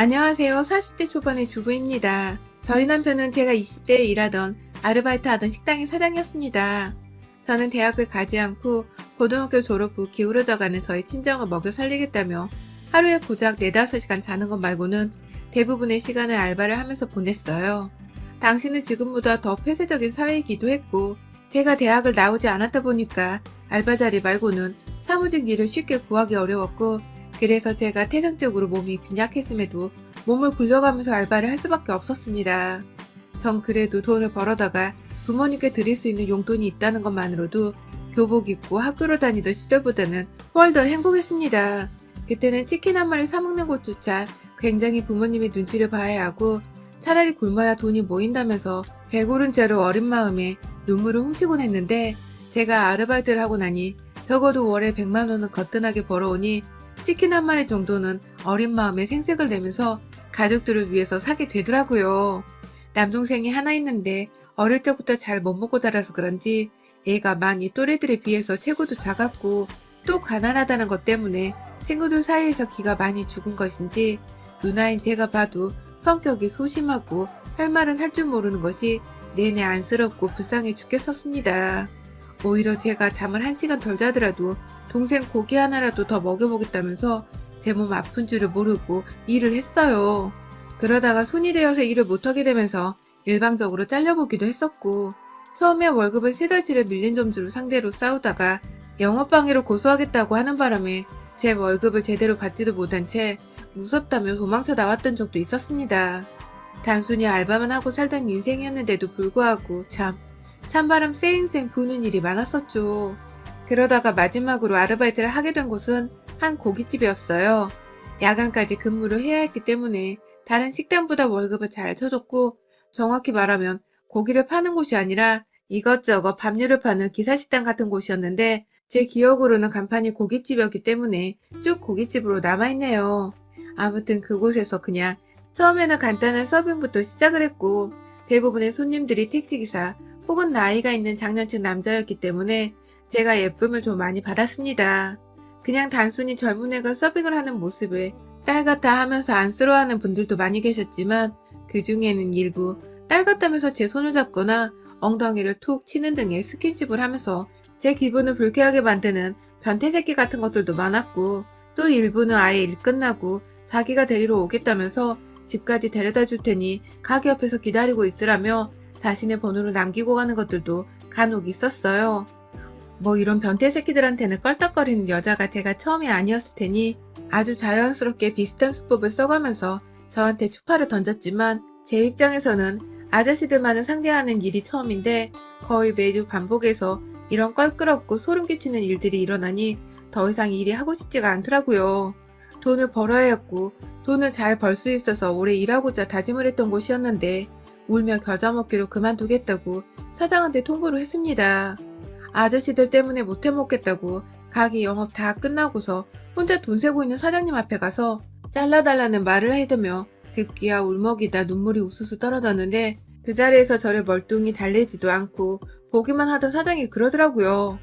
안녕하세요. 40대 초반의 주부입니다. 저희 남편은 제가 20대에 일하던 아르바이트 하던 식당의 사장이었습니다. 저는 대학을 가지 않고 고등학교 졸업 후 기울어져가는 저희 친정을 먹여 살리겠다며 하루에 고작 4~5시간 자는 것 말고는 대부분의 시간을 알바를 하면서 보냈어요. 당시는 지금보다 더 폐쇄적인 사회이기도 했고 제가 대학을 나오지 않았다 보니까 알바 자리 말고는 사무직 일을 쉽게 구하기 어려웠고 그래서 제가 태생적으로 몸이 빈약했음에도 몸을 굴려가면서 알바를 할 수밖에 없었습니다. 전 그래도 돈을 벌어다가 부모님께 드릴 수 있는 용돈이 있다는 것만으로도 교복 입고 학교를 다니던 시절보다는 훨 더 행복했습니다. 그때는 치킨 한 마리 사먹는 곳조차 굉장히 부모님의 눈치를 봐야 하고 차라리 굶어야 돈이 모인다면서 배고른 채로 어린 마음에 눈물을 훔치곤 했는데 제가 아르바이트를 하고 나니 적어도 월에 100만 원은 거뜬하게 벌어오니 치킨 한 마리 정도는 어린 마음에 생색을 내면서 가족들을 위해서 사게 되더라고요. 남동생이 하나 있는데 어릴 적부터 잘 못 먹고 자라서 그런지 애가 많이 또래들에 비해서 체구도 작았고 또 가난하다는 것 때문에 친구들 사이에서 기가 많이 죽은 것인지 누나인 제가 봐도 성격이 소심하고 할 말은 할 줄 모르는 것이 내내 안쓰럽고 불쌍해 죽겠었습니다. 오히려 제가 잠을 1시간 덜 자더라도 동생 고기 하나라도 더 먹여보겠다면서 제 몸 아픈 줄을 모르고 일을 했어요. 그러다가 손이 되어서 일을 못하게 되면서 일방적으로 잘려보기도 했었고 처음에 월급을 3달치를 밀린 점주를 상대로 싸우다가 영업방해로 고소하겠다고 하는 바람에 제 월급을 제대로 받지도 못한 채 무섭다며 도망쳐 나왔던 적도 있었습니다. 단순히 알바만 하고 살던 인생이었는데도 불구하고 찬바람 쌩쌩 부는 일이 많았었죠. 그러다가 마지막으로 아르바이트를 하게 된 곳은 한 고깃집이었어요. 야간까지 근무를 해야 했기 때문에 다른 식당보다 월급을 잘 쳐줬고 정확히 말하면 고기를 파는 곳이 아니라 이것저것 밥류를 파는 기사식당 같은 곳이었는데 제 기억으로는 간판이 고깃집이었기 때문에 쭉 고깃집으로 남아있네요. 아무튼 그곳에서 그냥 처음에는 간단한 서빙부터 시작을 했고 대부분의 손님들이 택시기사 혹은 나이가 있는 장년층 남자였기 때문에 제가 예쁨을 좀 많이 받았습니다. 그냥 단순히 젊은 애가 서빙을 하는 모습을 딸 같아 하면서 안쓰러워하는 분들도 많이 계셨지만 그 중에는 일부 딸 같다면서 제 손을 잡거나 엉덩이를 툭 치는 등의 스킨십을 하면서 제 기분을 불쾌하게 만드는 변태새끼 같은 것들도 많았고 또 일부는 아예 일 끝나고 자기가 데리러 오겠다면서 집까지 데려다 줄 테니 가게 옆에서 기다리고 있으라며 자신의 번호를 남기고 가는 것들도 간혹 있었어요. 뭐 이런 변태 새끼들한테는 껄떡거리는 여자가 제가 처음이 아니었을 테니 아주 자연스럽게 비슷한 수법을 써가면서 저한테 추파를 던졌지만 제 입장에서는 아저씨들만을 상대하는 일이 처음인데 거의 매주 반복해서 이런 껄끄럽고 소름 끼치는 일들이 일어나니 더 이상 일이 하고 싶지가 않더라고요. 돈을 벌어야 했고 돈을 잘 벌 수 있어서 오래 일하고자 다짐을 했던 곳이었는데 울며 겨자 먹기로 그만두겠다고 사장한테 통보를 했습니다. 아저씨들 때문에 못해 먹겠다고 가게 영업 다 끝나고서 혼자 돈 세고 있는 사장님 앞에 가서 잘라달라는 말을 해대며 급기야 울먹이다 눈물이 우수수 떨어졌는데 그 자리에서 저를 멀뚱히 달래지도 않고 보기만 하던 사장이 그러더라고요.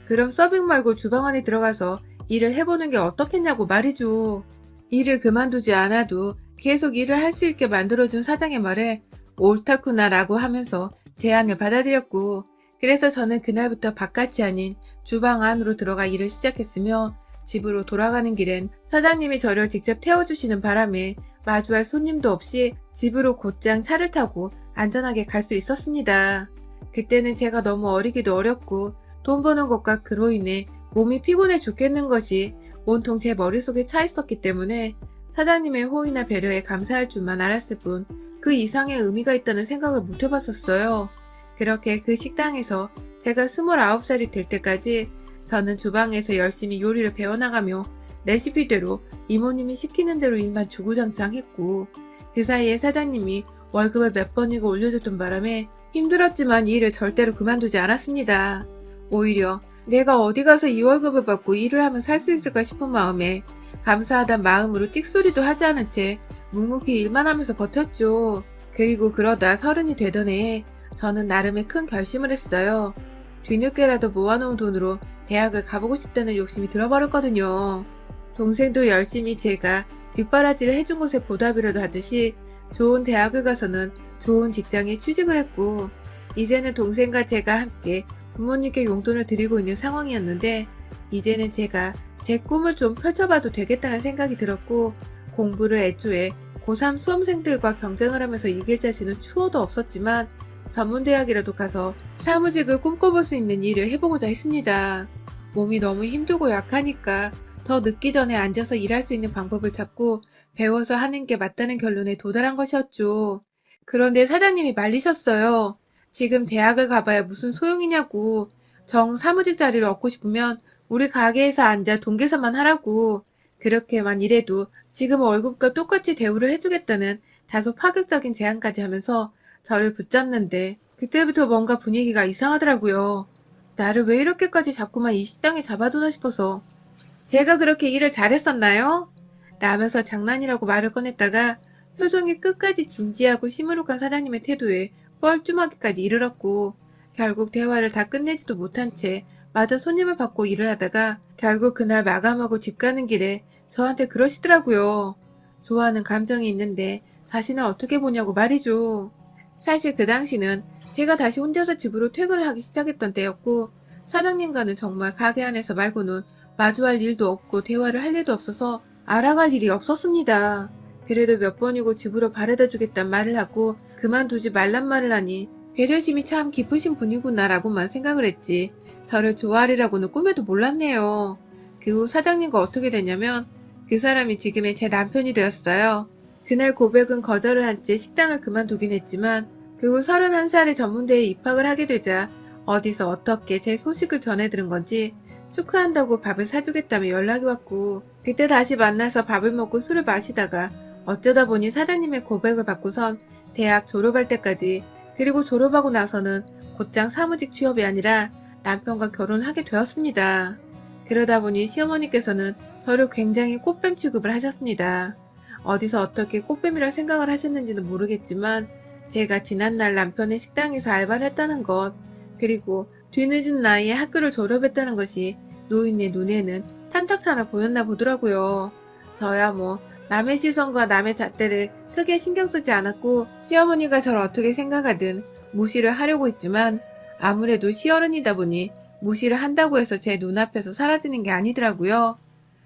그럼 서빙 말고 주방 안에 들어가서 일을 해보는 게 어떻겠냐고 말이죠. 일을 그만두지 않아도 계속 일을 할 수 있게 만들어준 사장의 말에 옳다구나 라고 하면서 제안을 받아들였고 그래서 저는 그날부터 바깥이 아닌 주방 안으로 들어가 일을 시작했으며 집으로 돌아가는 길엔 사장님이 저를 직접 태워주시는 바람에 마주할 손님도 없이 집으로 곧장 차를 타고 안전하게 갈 수 있었습니다. 그때는 제가 너무 어리기도 어렸고 돈 버는 것과 그로 인해 몸이 피곤해 죽겠는 것이 온통 제 머릿속에 차 있었기 때문에 사장님의 호의나 배려에 감사할 줄만 알았을 뿐 그 이상의 의미가 있다는 생각을 못 해봤었어요. 그렇게 그 식당에서 제가 29살이 될 때까지 저는 주방에서 열심히 요리를 배워나가며 레시피대로 이모님이 시키는 대로 일만 주구장창 했고 그 사이에 사장님이 월급을 몇 번이고 올려줬던 바람에 힘들었지만 이 일을 절대로 그만두지 않았습니다. 오히려 내가 어디 가서 이 월급을 받고 일을 하면 살 수 있을까 싶은 마음에 감사하단 마음으로 찍소리도 하지 않은 채 묵묵히 일만 하면서 버텼죠. 그리고 그러다 30이 되던 해에 저는 나름의 큰 결심을 했어요. 뒤늦게라도 모아놓은 돈으로 대학을 가보고 싶다는 욕심이 들어버렸거든요. 동생도 열심히 제가 뒷바라지를 해준 것에 보답이라도 하듯이 좋은 대학을 가서는 좋은 직장에 취직을 했고, 이제는 동생과 제가 함께 부모님께 용돈을 드리고 있는 상황이었는데, 이제는 제가 제 꿈을 좀 펼쳐봐도 되겠다는 생각이 들었고, 공부를 애초에 고3 수험생들과 경쟁을 하면서 이길 자신은 추워도 없었지만, 전문대학이라도 가서 사무직을 꿈꿔볼 수 있는 일을 해보고자 했습니다. 몸이 너무 힘들고 약하니까 더 늦기 전에 앉아서 일할 수 있는 방법을 찾고 배워서 하는 게 맞다는 결론에 도달한 것이었죠. 그런데 사장님이 말리셨어요. 지금 대학을 가봐야 무슨 소용이냐고. 정 사무직 자리를 얻고 싶으면 우리 가게에서 앉아 동계산만 하라고. 그렇게만 일해도 지금 월급과 똑같이 대우를 해주겠다는 다소 파격적인 제안까지 하면서 저를 붙잡는데, 그때부터 뭔가 분위기가 이상하더라고요. 나를 왜 이렇게까지 자꾸만 이 식당에 잡아두나 싶어서. 제가 그렇게 일을 잘했었나요? 라면서 장난이라고 말을 꺼냈다가 표정이 끝까지 진지하고 시무룩한 사장님의 태도에 뻘쭘하기까지 이르렀고, 결국 대화를 다 끝내지도 못한 채 마저 손님을 받고 일을 하다가 결국 그날 마감하고 집 가는 길에 저한테 그러시더라고요. 좋아하는 감정이 있는데 자신을 어떻게 보냐고 말이죠. 사실 그 당시는 제가 다시 혼자서 집으로 퇴근을 하기 시작했던 때였고, 사장님과는 정말 가게 안에서 말고는 마주할 일도 없고 대화를 할 일도 없어서 알아갈 일이 없었습니다. 그래도 몇 번이고 집으로 바래다 주겠단 말을 하고 그만두지 말란 말을 하니 배려심이 참 깊으신 분이구나 라고만 생각을 했지, 저를 좋아하리라고는 꿈에도 몰랐네요. 그 후 사장님과 어떻게 됐냐면 그 사람이 지금의 제 남편이 되었어요. 그날 고백은 거절을 한 채 식당을 그만두긴 했지만 그 후 31살의 전문대에 입학을 하게 되자 어디서 어떻게 제 소식을 전해 들은 건지 축하한다고 밥을 사주겠다며 연락이 왔고, 그때 다시 만나서 밥을 먹고 술을 마시다가 어쩌다 보니 사장님의 고백을 받고선 대학 졸업할 때까지, 그리고 졸업하고 나서는 곧장 사무직 취업이 아니라 남편과 결혼하게 되었습니다. 그러다 보니 시어머니께서는 저를 굉장히 꽃뱀 취급을 하셨습니다. 어디서 어떻게 꽃뱀이라 생각을 하셨는지는 모르겠지만 제가 지난날 남편의 식당에서 알바를 했다는 것, 그리고 뒤늦은 나이에 학교를 졸업했다는 것이 노인의 눈에는 탐탁찮아 보였나 보더라고요. 저야 뭐 남의 시선과 남의 잣대를 크게 신경 쓰지 않았고 시어머니가 저를 어떻게 생각하든 무시를 하려고 했지만, 아무래도 시어른이다 보니 무시를 한다고 해서 제 눈앞에서 사라지는 게 아니더라고요.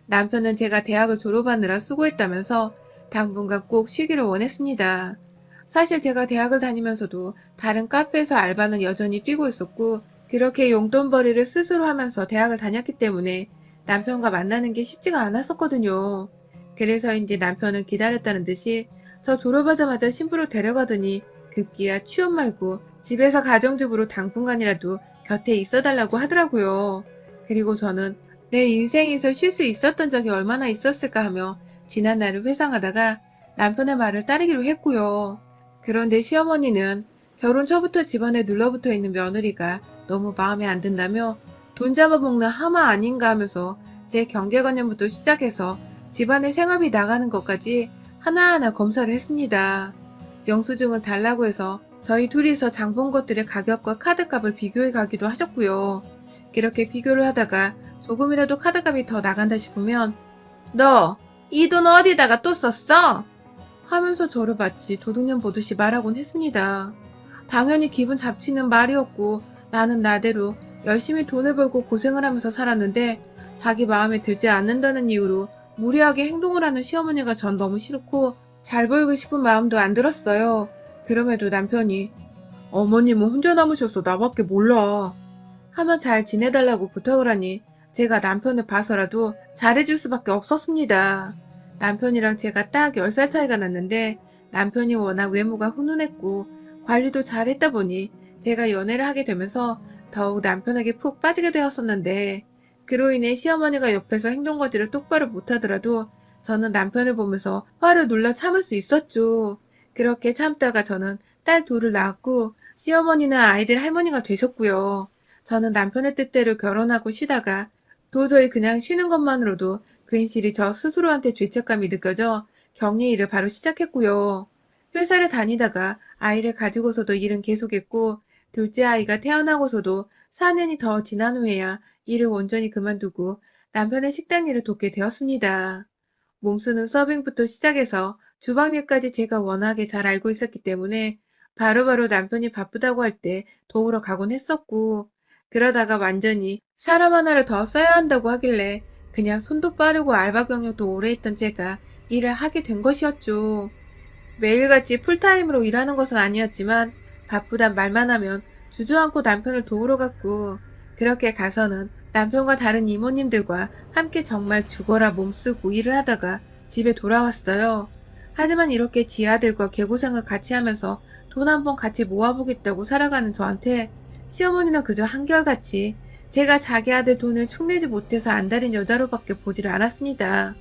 남편은 제가 대학을 졸업하느라 수고했다면서 당분간 꼭 쉬기를 원했습니다. 사실 제가 대학을 다니면서도 다른 카페에서 알바는 여전히 뛰고 있었고, 그렇게 용돈벌이를 스스로 하면서 대학을 다녔기 때문에 남편과 만나는 게 쉽지가 않았었거든요. 그래서인지 남편은 기다렸다는 듯이 저 졸업하자마자 신부로 데려가더니 급기야 취업 말고 집에서 가정주부로 당분간이라도 곁에 있어달라고 하더라고요. 그리고 저는 내 인생에서 쉴 수 있었던 적이 얼마나 있었을까 하며 지난 날을 회상하다가 남편의 말을 따르기로 했고요. 그런데 시어머니는 결혼 초부터 집안에 눌러붙어 있는 며느리가 너무 마음에 안 든다며 돈 잡아먹는 하마 아닌가 하면서 제 경제관념부터 시작해서 집안의 생활비 나가는 것까지 하나하나 검사를 했습니다. 영수증을 달라고 해서 저희 둘이서 장 본 것들의 가격과 카드값을 비교해 가기도 하셨고요. 그렇게 비교를 하다가 조금이라도 카드값이 더 나간다 싶으면 너 이 돈 어디다가 또 썼어? 하면서 저를 마치 도둑년 보듯이 말하곤 했습니다. 당연히 기분 잡치는 말이었고 나는 나대로 열심히 돈을 벌고 고생을 하면서 살았는데 자기 마음에 들지 않는다는 이유로 무리하게 행동을 하는 시어머니가 전 너무 싫고 잘 보이고 싶은 마음도 안 들었어요. 그럼에도 남편이 어머님은 혼자 남으셔서 나밖에 몰라 하며 잘 지내달라고 부탁을 하니 제가 남편을 봐서라도 잘해줄 수밖에 없었습니다. 남편이랑 제가 딱 10살 차이가 났는데 남편이 워낙 외모가 훈훈했고 관리도 잘했다 보니 제가 연애를 하게 되면서 더욱 남편에게 푹 빠지게 되었었는데, 그로 인해 시어머니가 옆에서 행동거지를 똑바로 못하더라도 저는 남편을 보면서 화를 눌러 참을 수 있었죠. 그렇게 참다가 저는 딸 둘을 낳았고 시어머니는 아이들 할머니가 되셨고요. 저는 남편의 뜻대로 결혼하고 쉬다가 도저히 그냥 쉬는 것만으로도 괜시리 저 스스로한테 죄책감이 느껴져 격리 일을 바로 시작했고요. 회사를 다니다가 아이를 가지고서도 일은 계속했고 둘째 아이가 태어나고서도 4년이 더 지난 후에야 일을 온전히 그만두고 남편의 식당 일을 돕게 되었습니다. 몸쓰는 서빙부터 시작해서 주방일까지 제가 워낙에 잘 알고 있었기 때문에 바로바로 남편이 바쁘다고 할 때 도우러 가곤 했었고, 그러다가 완전히 사람 하나를 더 써야 한다고 하길래 그냥 손도 빠르고 알바 경력도 오래 했던 제가 일을 하게 된 것이었죠. 매일같이 풀타임으로 일하는 것은 아니었지만 바쁘단 말만 하면 주저앉고 남편을 도우러 갔고, 그렇게 가서는 남편과 다른 이모님들과 함께 정말 죽어라 몸쓰고 일을 하다가 집에 돌아왔어요. 하지만 이렇게 지 아들과 개고생을 같이 하면서 돈 한 번 같이 모아보겠다고 살아가는 저한테 시어머니는 그저 한결같이 제가 자기 아들 돈을 축내지 못해서 안달인 여자로밖에 보지를 않았습니다.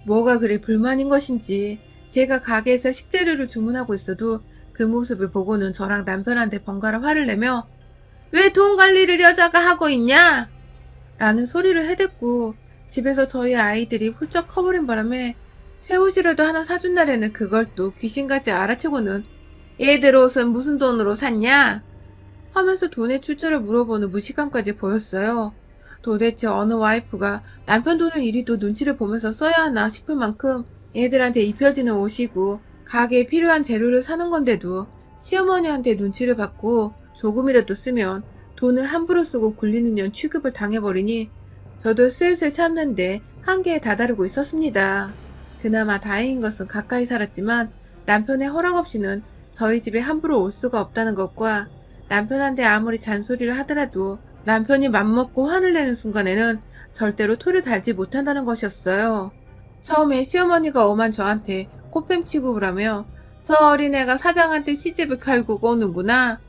뭐가 그리 불만인 것인지 제가 가게에서 식재료를 주문하고 있어도 그 모습을 보고는 저랑 남편한테 번갈아 화를 내며 왜 돈 관리를 여자가 하고 있냐? 라는 소리를 해댔고, 집에서 저희 아이들이 훌쩍 커버린 바람에 새 옷이라도 하나 사준 날에는 그걸 또 귀신같이 알아채고는 얘들 옷은 무슨 돈으로 샀냐? 하면서 돈의 출처를 물어보는 무식함까지 보였어요. 도대체 어느 와이프가 남편 돈을 이리도 눈치를 보면서 써야 하나 싶을 만큼 애들한테 입혀지는 옷이고 가게에 필요한 재료를 사는 건데도 시어머니한테 눈치를 받고 조금이라도 쓰면 돈을 함부로 쓰고 굴리는 년 취급을 당해버리니 저도 슬슬 참는데 한계에 다다르고 있었습니다. 그나마 다행인 것은 가까이 살았지만 남편의 허락 없이는 저희 집에 함부로 올 수가 없다는 것과 남편한테 아무리 잔소리를 하더라도 남편이 맘먹고 화를 내는 순간에는 절대로 토를 달지 못한다는 것이었어요. 처음에 시어머니가 엄한 저한테 꽃뱀 취급을 하며 저 어린애가 사장한테 시집을 갈고 오는구나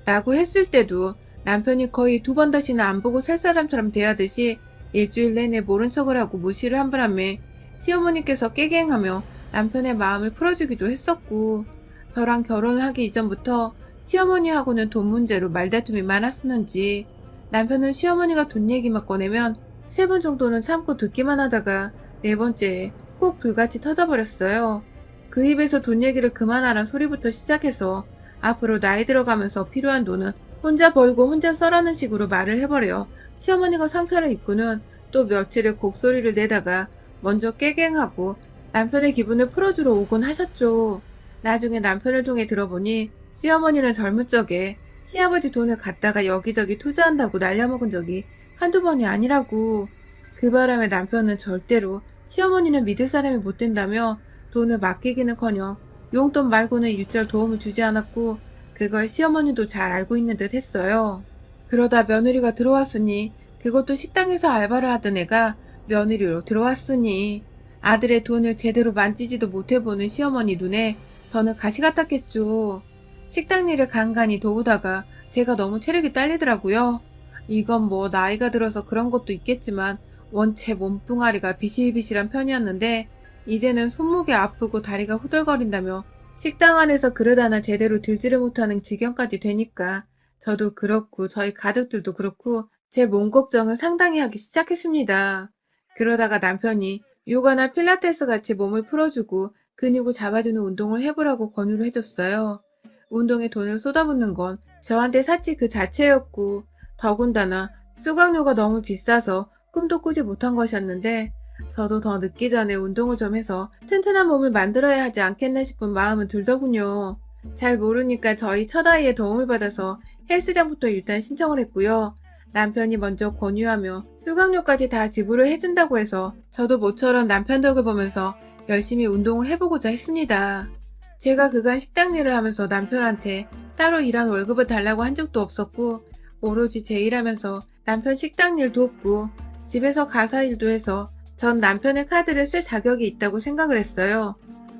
라고 했을 때도 남편이 거의 두 번 다시는 안 보고 살 사람처럼 대하듯이 일주일 내내 모른 척을 하고 무시를 한 바람에 시어머니께서 깨갱하며 남편의 마음을 풀어주기도 했었고, 저랑 결혼을 하기 이전부터 시어머니하고는 돈 문제로 말다툼이 많았었는지 남편은 시어머니가 돈 얘기만 꺼내면 3번 정도는 참고 듣기만 하다가 4번째에 꼭 불같이 터져버렸어요. 그 입에서 돈 얘기를 그만하란 소리부터 시작해서 앞으로 나이 들어가면서 필요한 돈은 혼자 벌고 혼자 써라는 식으로 말을 해버려 시어머니가 상처를 입고는 또 며칠을 곡소리를 내다가 먼저 깨갱하고 남편의 기분을 풀어주러 오곤 하셨죠. 나중에 남편을 통해 들어보니 시어머니는 젊은 적에 시아버지 돈을 갖다가 여기저기 투자한다고 날려먹은 적이 한두 번이 아니라고. 그 바람에 남편은 절대로 시어머니는 믿을 사람이 못 된다며 돈을 맡기기는커녕 용돈 말고는 일절 도움을 주지 않았고, 그걸 시어머니도 잘 알고 있는 듯 했어요. 그러다 며느리가 들어왔으니, 그것도 식당에서 알바를 하던 애가 며느리로 들어왔으니 아들의 돈을 제대로 만지지도 못해보는 시어머니 눈에 저는 가시 같았겠죠. 식당 일을 간간히 도우다가 제가 너무 체력이 딸리더라고요. 이건 뭐 나이가 들어서 그런 것도 있겠지만 원체 몸뚱아리가 비실비실한 편이었는데 이제는 손목이 아프고 다리가 후덜거린다며 식당 안에서 그릇 하나 제대로 들지를 못하는 지경까지 되니까 저도 그렇고 저희 가족들도 그렇고 제 몸 걱정을 상당히 하기 시작했습니다. 그러다가 남편이 요가나 필라테스 같이 몸을 풀어주고 근육을 잡아주는 운동을 해보라고 권유를 해줬어요. 운동에 돈을 쏟아붓는 건 저한테 사치 그 자체였고, 더군다나 수강료가 너무 비싸서 꿈도 꾸지 못한 것이었는데 저도 더 늦기 전에 운동을 좀 해서 튼튼한 몸을 만들어야 하지 않겠나 싶은 마음은 들더군요. 잘 모르니까 저희 첫아이의 도움을 받아서 헬스장부터 일단 신청을 했고요. 남편이 먼저 권유하며 수강료까지 다 지불을 해준다고 해서 저도 모처럼 남편 덕을 보면서 열심히 운동을 해보고자 했습니다. 제가 그간 식당 일을 하면서 남편한테 따로 일한 월급을 달라고 한 적도 없었고, 오로지 제 일하면서 남편 식당 일도 돕고 집에서 가사 일도 해서 전 남편의 카드를 쓸 자격이 있다고 생각을 했어요.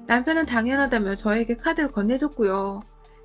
남편은 당연하다며 저에게 카드를 건네줬고요.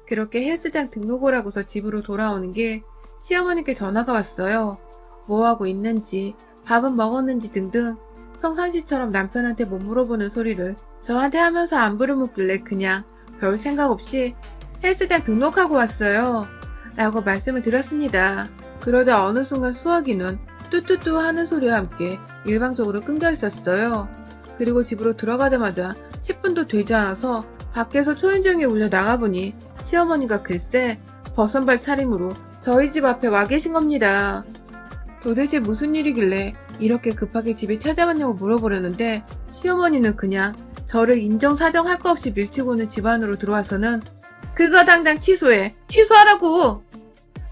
그렇게 헬스장 등록을 하고서 집으로 돌아오는 길 시어머니께 전화가 왔어요. 뭐하고 있는지, 밥은 먹었는지 등등 평상시처럼 남편한테 못 물어보는 소리를 저한테 하면서 안부를 묻길래 그냥 별 생각 없이 헬스장 등록하고 왔어요. 라고 말씀을 드렸습니다. 그러자 어느 순간 수화기는 뚜뚜뚜 하는 소리와 함께 일방적으로 끊겨 있었어요. 그리고 집으로 들어가자마자 10분도 되지 않아서 밖에서 초인종이 울려 나가보니 시어머니가 글쎄 버선발 차림으로 저희 집 앞에 와 계신 겁니다. 도대체 무슨 일이길래 이렇게 급하게 집에 찾아왔냐고 물어보려는데 시어머니는 그냥 저를 인정사정 할 거 없이 밀치고는 집 안으로 들어와서는 그거 당장 취소해! 취소하라고!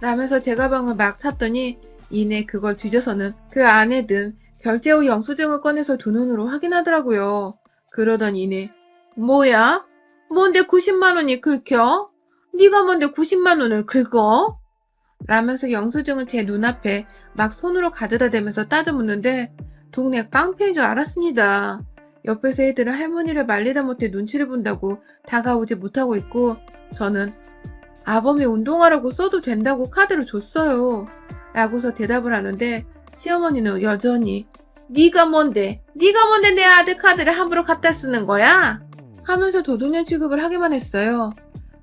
라면서 제 가방을 막 찾더니 이내 그걸 뒤져서는 그 안에 든 결제 후 영수증을 꺼내서 두 눈으로 확인하더라고요. 그러던 이내 뭐야? 뭔데 90만 원이 긁혀? 네가 뭔데 90만 원을 긁어? 라면서 영수증을 제 눈앞에 막 손으로 가져다 대면서 따져 묻는데 동네 깡패인 줄 알았습니다. 옆에서 애들은 할머니를 말리다 못해 눈치를 본다고 다가오지 못하고 있고 저는 아범이 운동하라고 써도 된다고 카드를 줬어요. 라고서 대답을 하는데 시어머니는 여전히 네가 뭔데 내 아들 카드를 함부로 갖다 쓰는 거야? 하면서 도둑년 취급을 하기만 했어요.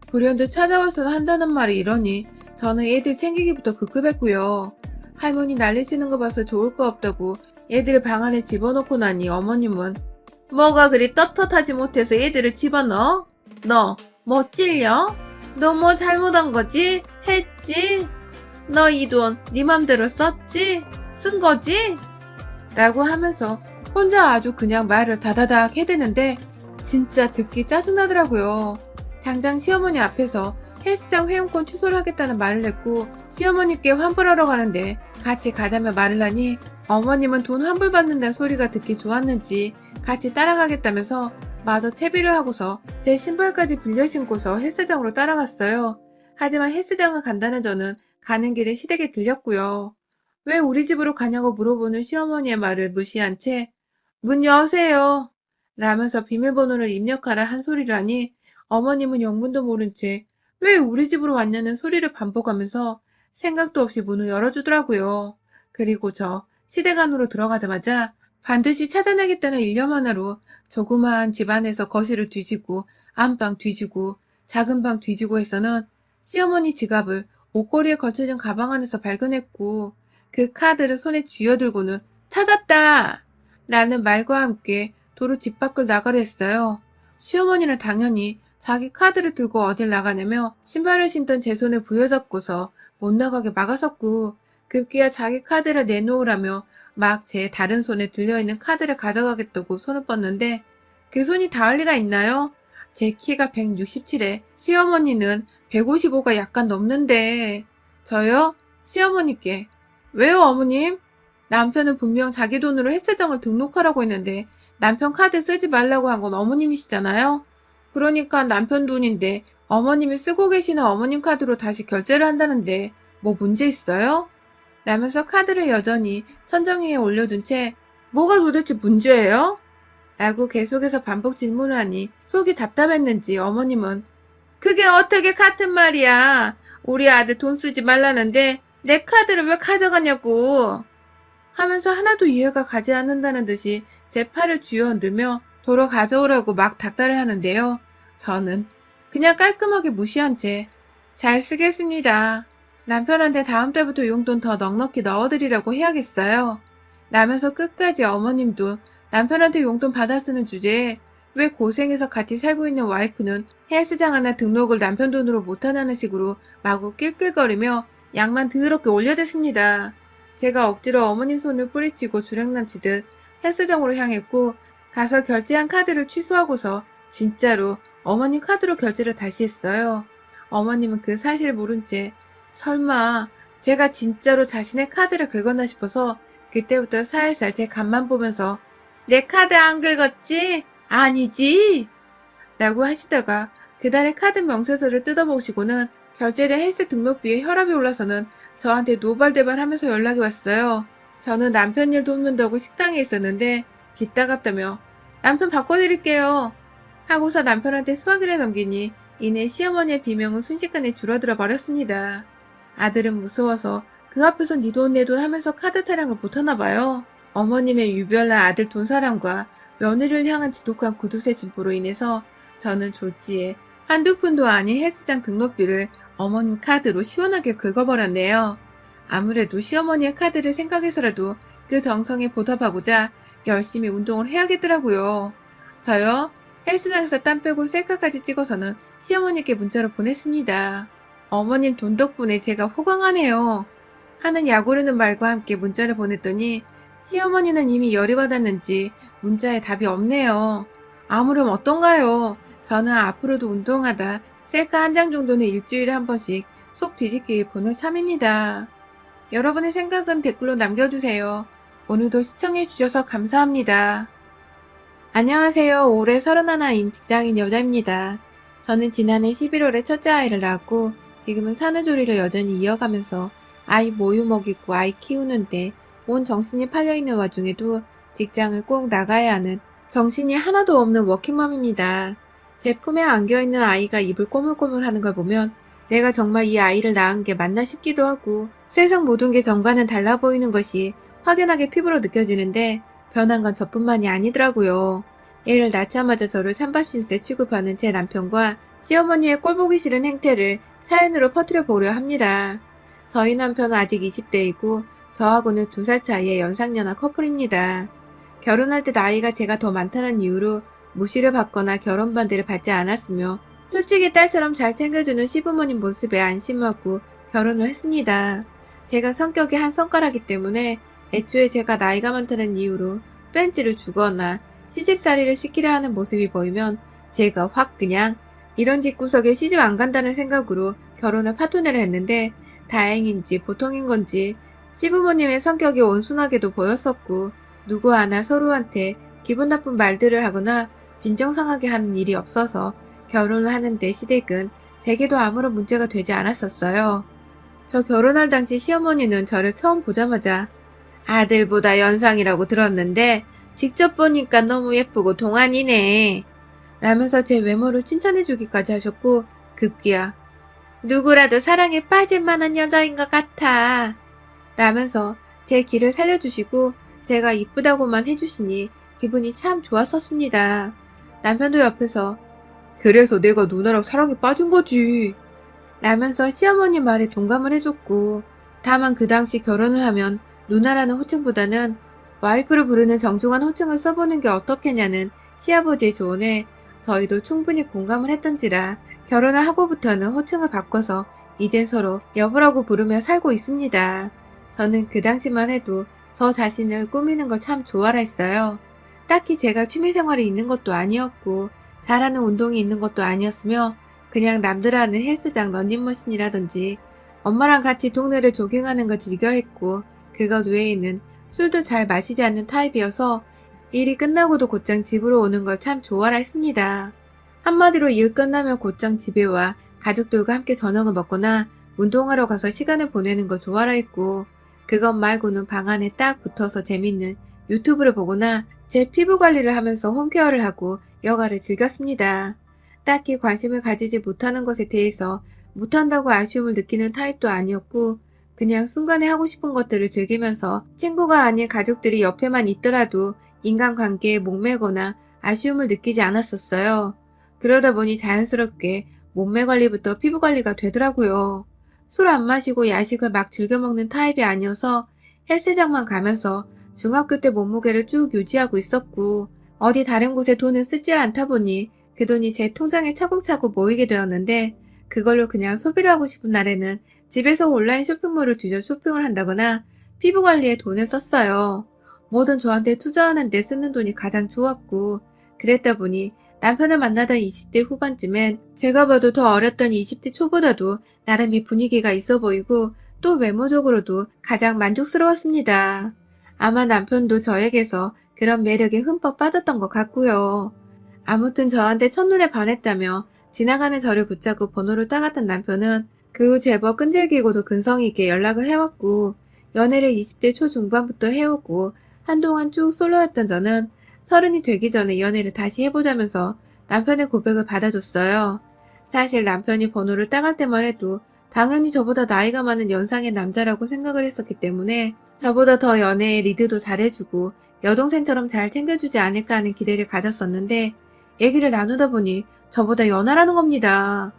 불현듯 찾아와서 한다는 말이 이러니 저는 애들 챙기기부터 급급했고요. 할머니 난리치는 거 봐서 좋을 거 없다고 애들 방 안에 집어넣고 나니 어머님은 뭐가 그리 떳떳하지 못해서 애들을 집어넣어? 너 뭐 찔려? 너 뭐 잘못한 거지? 했지? 너 이 돈 네 맘대로 썼지? 쓴 거지? 라고 하면서 혼자 아주 그냥 말을 다다닥 해대는데 진짜 듣기 짜증나더라고요. 당장 시어머니 앞에서 헬스장 회원권 취소를 하겠다는 말을 했고 시어머니께 환불하러 가는데 같이 가자며 말을 하니 어머님은 돈 환불받는다는 소리가 듣기 좋았는지 같이 따라가겠다면서 마저 채비를 하고서 제 신발까지 빌려 신고서 헬스장으로 따라갔어요. 하지만 헬스장을 간다는 저는 가는 길에 시댁에 들렸고요. 왜 우리 집으로 가냐고 물어보는 시어머니의 말을 무시한 채 문 여세요 라면서 비밀번호를 입력하라 한 소리를 하니 어머님은 영문도 모른 채 왜 우리 집으로 왔냐는 소리를 반복하면서 생각도 없이 문을 열어주더라고요. 그리고 저 시댁 안으로 들어가자마자 반드시 찾아내겠다는 일념 하나로 조그마한 집 안에서 거실을 뒤지고 안방 뒤지고 작은 방 뒤지고 해서는 시어머니 지갑을 옷걸이에 걸쳐진 가방 안에서 발견했고 그 카드를 손에 쥐어들고는 찾았다! 라는 말과 함께 도로 집 밖을 나가려 했어요. 시어머니는 당연히 자기 카드를 들고 어딜 나가냐며 신발을 신던 제 손을 부여잡고서 못 나가게 막았었고 급기야 자기 카드를 내놓으라며 막 제 다른 손에 들려있는 카드를 가져가겠다고 손을 뻗는데 그 손이 닿을 리가 있나요? 제 키가 167에 시어머니는 155가 약간 넘는데 저요? 시어머니께 왜요 어머님? 남편은 분명 자기 돈으로 헬스장을 등록하라고 했는데 남편 카드 쓰지 말라고 한 건 어머님이시잖아요? 그러니까 남편 돈인데 어머님이 쓰고 계시는 어머님 카드로 다시 결제를 한다는데 뭐 문제 있어요? 라면서 카드를 여전히 천정위에 올려둔 채 뭐가 도대체 문제예요? 라고 계속해서 반복 질문을 하니 속이 답답했는지 어머님은 그게 어떻게 같은 말이야. 우리 아들 돈 쓰지 말라는데 내 카드를 왜 가져가냐고 하면서 하나도 이해가 가지 않는다는 듯이 제 팔을 쥐어 흔들며 도로 가져오라고 막 닥달을 하는데요. 저는 그냥 깔끔하게 무시한 채 잘 쓰겠습니다. 남편한테 다음 달부터 용돈 더 넉넉히 넣어드리라고 해야겠어요. 라면서 끝까지 어머님도 남편한테 용돈 받아 쓰는 주제에 왜 고생해서 같이 살고 있는 와이프는 헬스장 하나 등록을 남편 돈으로 못하냐는 식으로 마구 낄낄거리며 양만 더럽게 올려댔습니다. 제가 억지로 어머님 손을 뿌리치고 주량난치듯 헬스장으로 향했고 가서 결제한 카드를 취소하고서 진짜로 어머님 카드로 결제를 다시 했어요. 어머님은 그 사실을 모른 채 설마 제가 진짜로 자신의 카드를 긁었나 싶어서 그때부터 살살 제 간만 보면서 내 카드 안 긁었지? 아니지? 라고 하시다가 그달의 카드 명세서를 뜯어보시고는 결제된 헬스 등록비에 혈압이 올라서는 저한테 노발대발하면서 연락이 왔어요. 저는 남편 일 돕는다고 식당에 있었는데 빚다갑다며 남편 바꿔드릴게요 하고서 남편한테 수화기를 넘기니 이내 시어머니의 비명은 순식간에 줄어들어 버렸습니다. 아들은 무서워서 그 앞에서 네 돈 내 돈 하면서 카드 타령을 못하나봐요. 어머님의 유별난 아들 돈사랑과 며느리를 향한 지독한 구두쇠 진포로 인해서 저는 졸지에 한두 푼도 아닌 헬스장 등록비를 어머님 카드로 시원하게 긁어버렸네요. 아무래도 시어머니의 카드를 생각해서라도 그 정성에 보답하고자 열심히 운동을 해야겠더라고요. 저요? 헬스장에서 땀 빼고 셀카까지 찍어서는 시어머니께 문자로 보냈습니다. 어머님 돈 덕분에 제가 호강하네요. 하는 약오르는 말과 함께 문자를 보냈더니 시어머니는 이미 열이 받았는지 문자에 답이 없네요. 아무렴 어떤가요? 저는 앞으로도 운동하다 셀카 한 장 정도는 일주일에 한 번씩 속 뒤집기 보는 참입니다. 여러분의 생각은 댓글로 남겨주세요. 오늘도 시청해주셔서 감사합니다. 안녕하세요. 올해 31인 직장인 여자입니다. 저는 지난해 11월에 첫째 아이를 낳았고 지금은 산후조리를 여전히 이어가면서 아이 모유 먹이고 아이 키우는데 온 정신이 팔려있는 와중에도 직장을 꼭 나가야 하는 정신이 하나도 없는 워킹맘입니다. 제 품에 안겨있는 아이가 입을 꼬물꼬물 하는 걸 보면 내가 정말 이 아이를 낳은 게 맞나 싶기도 하고 세상 모든 게 전과는 달라 보이는 것이 확연하게 피부로 느껴지는데 변한 건 저뿐만이 아니더라고요. 애를 낳자마자 저를 찬밥 신세 취급하는 제 남편과 시어머니의 꼴보기 싫은 행태를 사연으로 퍼뜨려 보려 합니다. 저희 남편은 아직 20대이고 저하고는 2살 차이의 연상연하 커플입니다. 결혼할 때 나이가 제가 더 많다는 이유로 무시를 받거나 결혼 반대를 받지 않았으며 솔직히 딸처럼 잘 챙겨주는 시부모님 모습에 안심하고 결혼을 했습니다. 제가 성격이 한 성깔이기 때문에 애초에 제가 나이가 많다는 이유로 뺀지를 주거나 시집살이를 시키려 하는 모습이 보이면 제가 확 그냥 이런 집구석에 시집 안 간다는 생각으로 결혼을 파토내려 했는데 다행인지 보통인 건지 시부모님의 성격이 온순하게도 보였었고 누구 하나 서로한테 기분 나쁜 말들을 하거나 빈정상하게 하는 일이 없어서 결혼을 하는데 시댁은 제게도 아무런 문제가 되지 않았었어요. 저 결혼할 당시 시어머니는 저를 처음 보자마자 아들보다 연상이라고 들었는데 직접 보니까 너무 예쁘고 동안이네 라면서 제 외모를 칭찬해주기까지 하셨고 급기야 누구라도 사랑에 빠질 만한 여자인 것 같아 라면서 제 길을 살려주시고 제가 이쁘다고만 해주시니 기분이 참 좋았었습니다. 남편도 옆에서 그래서 내가 누나랑 사랑에 빠진 거지 라면서 시어머니 말에 동감을 해줬고 다만 그 당시 결혼을 하면 누나라는 호칭보다는 와이프를 부르는 정중한 호칭을 써보는 게 어떻겠냐는 시아버지의 조언에 저희도 충분히 공감을 했던지라 결혼을 하고부터는 호칭을 바꿔서 이젠 서로 여보라고 부르며 살고 있습니다. 저는 그 당시만 해도 저 자신을 꾸미는 걸 참 좋아라 했어요. 딱히 제가 취미생활이 있는 것도 아니었고 잘하는 운동이 있는 것도 아니었으며 그냥 남들 하는 헬스장 런닝머신이라든지 엄마랑 같이 동네를 조깅하는 걸 즐겨 했고 그것 외에는 술도 잘 마시지 않는 타입이어서 일이 끝나고도 곧장 집으로 오는 걸 참 좋아라 했습니다. 한마디로 일 끝나면 곧장 집에 와 가족들과 함께 저녁을 먹거나 운동하러 가서 시간을 보내는 걸 좋아라 했고 그것 말고는 방 안에 딱 붙어서 재밌는 유튜브를 보거나 제 피부 관리를 하면서 홈케어를 하고 여가를 즐겼습니다. 딱히 관심을 가지지 못하는 것에 대해서 못한다고 아쉬움을 느끼는 타입도 아니었고 그냥 순간에 하고 싶은 것들을 즐기면서 친구가 아닌 가족들이 옆에만 있더라도 인간관계에 목매거나 아쉬움을 느끼지 않았었어요. 그러다 보니 자연스럽게 몸매 관리부터 피부 관리가 되더라고요. 술 안 마시고 야식을 막 즐겨 먹는 타입이 아니어서 헬스장만 가면서 중학교 때 몸무게를 쭉 유지하고 있었고 어디 다른 곳에 돈을 쓰질 않다 보니 그 돈이 제 통장에 차곡차곡 모이게 되었는데 그걸로 그냥 소비를 하고 싶은 날에는 집에서 온라인 쇼핑몰을 뒤져 쇼핑을 한다거나 피부 관리에 돈을 썼어요. 뭐든 저한테 투자하는 데 쓰는 돈이 가장 좋았고 그랬다 보니 남편을 만나던 20대 후반쯤엔 제가 봐도 더 어렸던 20대 초보다도 나름의 분위기가 있어 보이고 또 외모적으로도 가장 만족스러웠습니다. 아마 남편도 저에게서 그런 매력에 흠뻑 빠졌던 것 같고요. 아무튼 저한테 첫눈에 반했다며 지나가는 저를 붙잡고 번호를 따갔던 남편은 그 후 제법 끈질기고도 근성 있게 연락을 해왔고 연애를 20대 초중반부터 해오고 한동안 쭉 솔로였던 저는 30이 되기 전에 연애를 다시 해보자면서 남편의 고백을 받아줬어요. 사실 남편이 번호를 따갈 때만 해도 당연히 저보다 나이가 많은 연상의 남자라고 생각을 했었기 때문에 저보다 더 연애에 리드도 잘해주고 여동생처럼 잘 챙겨주지 않을까 하는 기대를 가졌었는데 얘기를 나누다 보니 저보다 연하라는 겁니다.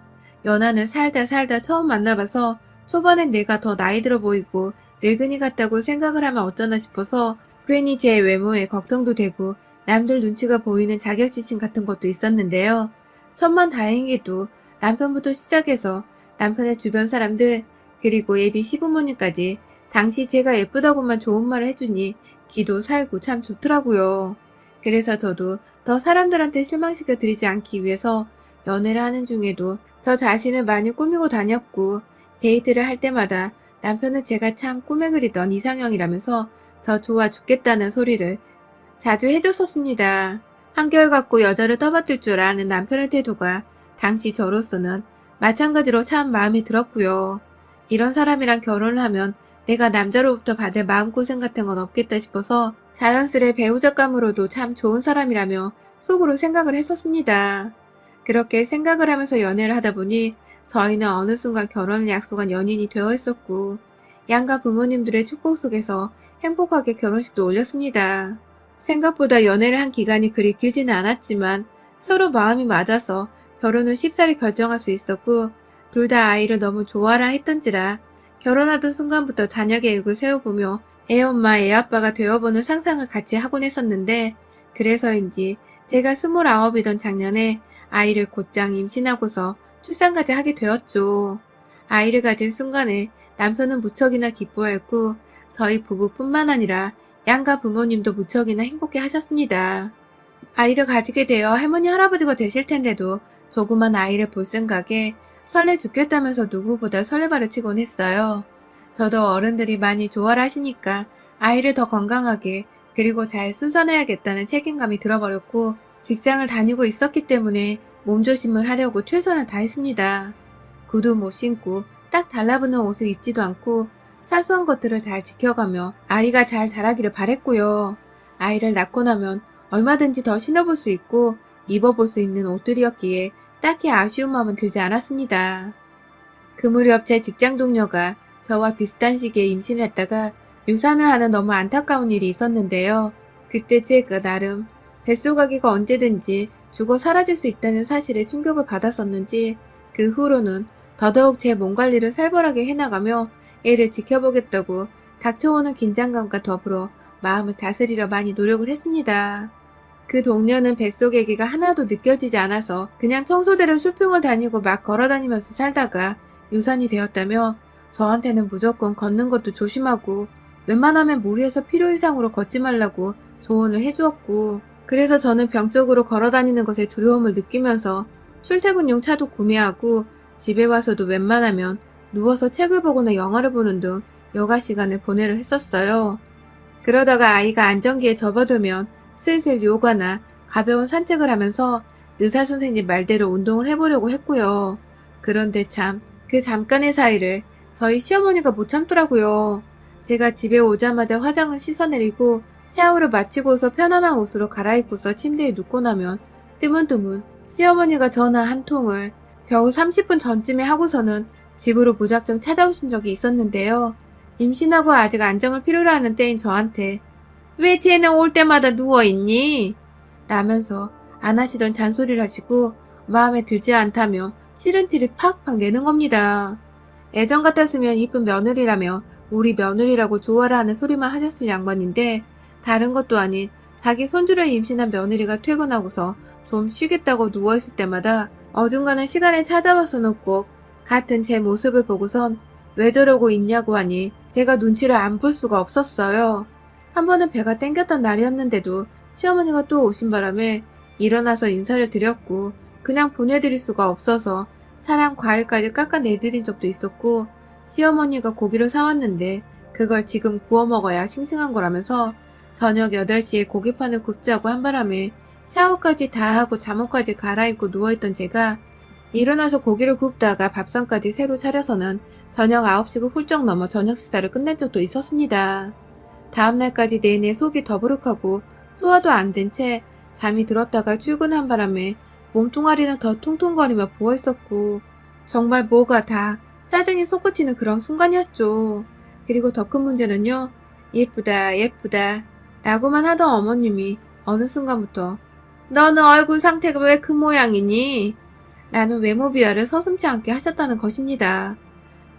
연하는 살다 처음 만나봐서 초반엔 내가 더 나이 들어 보이고 늙은이 같다고 생각을 하면 어쩌나 싶어서 괜히 제 외모에 걱정도 되고 남들 눈치가 보이는 자격지심 같은 것도 있었는데요. 천만다행히도 남편부터 시작해서 남편의 주변 사람들 그리고 예비 시부모님까지 당시 제가 예쁘다고만 좋은 말을 해주니 기도 살고 참 좋더라고요. 그래서 저도 더 사람들한테 실망시켜 드리지 않기 위해서 연애를 하는 중에도 저 자신을 많이 꾸미고 다녔고, 데이트를 할 때마다 남편은 제가 참 꿈에 그리던 이상형이라면서 저 좋아 죽겠다는 소리를 자주 해줬었습니다. 한결같고 여자를 떠받들 줄 아는 남편의 태도가 당시 저로서는 마찬가지로 참 마음에 들었고요. 이런 사람이랑 결혼을 하면 내가 남자로부터 받을 마음고생 같은 건 없겠다 싶어서 자연스레 배우자감으로도 참 좋은 사람이라며 속으로 생각을 했었습니다. 그렇게 생각을 하면서 연애를 하다 보니 저희는 어느 순간 결혼을 약속한 연인이 되어 있었고, 양가 부모님들의 축복 속에서 행복하게 결혼식도 올렸습니다. 생각보다 연애를 한 기간이 그리 길지는 않았지만 서로 마음이 맞아서 결혼을 쉽사리 결정할 수 있었고, 둘 다 아이를 너무 좋아라 했던지라 결혼하던 순간부터 자녀 계획을 세워보며 애엄마 애아빠가 되어보는 상상을 같이 하곤 했었는데, 그래서인지 제가 29이던 작년에 아이를 곧장 임신하고서 출산까지 하게 되었죠. 아이를 가진 순간에 남편은 무척이나 기뻐했고, 저희 부부뿐만 아니라 양가 부모님도 무척이나 행복해 하셨습니다. 아이를 가지게 되어 할머니 할아버지가 되실 텐데도 조그만 아이를 볼 생각에 설레 죽겠다면서 누구보다 설레발을 치곤 했어요. 저도 어른들이 많이 좋아라 하시니까 아이를 더 건강하게 그리고 잘 순산해야겠다는 책임감이 들어버렸고, 직장을 다니고 있었기 때문에 몸조심을 하려고 최선을 다했습니다. 구두 못 신고 딱 달라붙는 옷을 입지도 않고 사소한 것들을 잘 지켜가며 아이가 잘 자라기를 바랬고요. 아이를 낳고 나면 얼마든지 더 신어볼 수 있고 입어볼 수 있는 옷들이었기에 딱히 아쉬운 마음은 들지 않았습니다. 그 무렵 제 직장 동료가 저와 비슷한 시기에 임신을 했다가 유산을 하는 너무 안타까운 일이 있었는데요. 그때 제가 나름 뱃속아기가 언제든지 죽어 사라질 수 있다는 사실에 충격을 받았었는지 그 후로는 더더욱 제 몸 관리를 살벌하게 해나가며 애를 지켜보겠다고 닥쳐오는 긴장감과 더불어 마음을 다스리려 많이 노력을 했습니다. 그 동료는 뱃속 아기가 하나도 느껴지지 않아서 그냥 평소대로 쇼핑을 다니고 막 걸어다니면서 살다가 유산이 되었다며 저한테는 무조건 걷는 것도 조심하고 웬만하면 무리해서 필요 이상으로 걷지 말라고 조언을 해주었고, 그래서 저는 병적으로 걸어다니는 것에 두려움을 느끼면서 출퇴근용 차도 구매하고 집에 와서도 웬만하면 누워서 책을 보거나 영화를 보는 등 여가 시간을 보내려 했었어요. 그러다가 아이가 안정기에 접어들면 슬슬 요가나 가벼운 산책을 하면서 의사 선생님 말대로 운동을 해보려고 했고요. 그런데 참 그 잠깐의 사이를 저희 시어머니가 못 참더라고요. 제가 집에 오자마자 화장을 씻어내리고 샤워를 마치고서 편안한 옷으로 갈아입고서 침대에 눕고 나면 뜨문뜨문 시어머니가 전화 한 통을 겨우 30분 전쯤에 하고서는 집으로 무작정 찾아오신 적이 있었는데요. 임신하고 아직 안정을 필요로 하는 때인 저한테 "왜 쟤는 올 때마다 누워있니?" 라면서 안 하시던 잔소리를 하시고 마음에 들지 않다며 싫은 티를 팍팍 내는 겁니다. 예전 같았으면 이쁜 며느리라며 우리 며느리라고 좋아라 하는 소리만 하셨을 양반인데, 다른 것도 아닌 자기 손주를 임신한 며느리가 퇴근하고서 좀 쉬겠다고 누워있을 때마다 어중간한 시간에 찾아와서는 꼭 같은 제 모습을 보고선 왜 저러고 있냐고 하니 제가 눈치를 안 볼 수가 없었어요. 한 번은 배가 땡겼던 날이었는데도 시어머니가 또 오신 바람에 일어나서 인사를 드렸고 그냥 보내드릴 수가 없어서 차랑 과일까지 깎아내드린 적도 있었고, 시어머니가 고기를 사왔는데 그걸 지금 구워 먹어야 싱싱한 거라면서 저녁 8시에 고기판을 굽자고 한 바람에 샤워까지 다 하고 잠옷까지 갈아입고 누워있던 제가 일어나서 고기를 굽다가 밥상까지 새로 차려서는 저녁 9시가 훌쩍 넘어 저녁 식사를 끝낸 적도 있었습니다. 다음날까지 내내 속이 더부룩하고 소화도 안 된 채 잠이 들었다가 출근한 바람에 몸뚱아리는 더 통통거리며 부어있었고, 정말 뭐가 다 짜증이 솟구치는 그런 순간이었죠. 그리고 더 큰 문제는요, 예쁘다 예쁘다 라고만 하던 어머님이 어느 순간부터 "너는 얼굴 상태가 왜 그 모양이니?" 라는 외모 비하를 서슴지 않게 하셨다는 것입니다.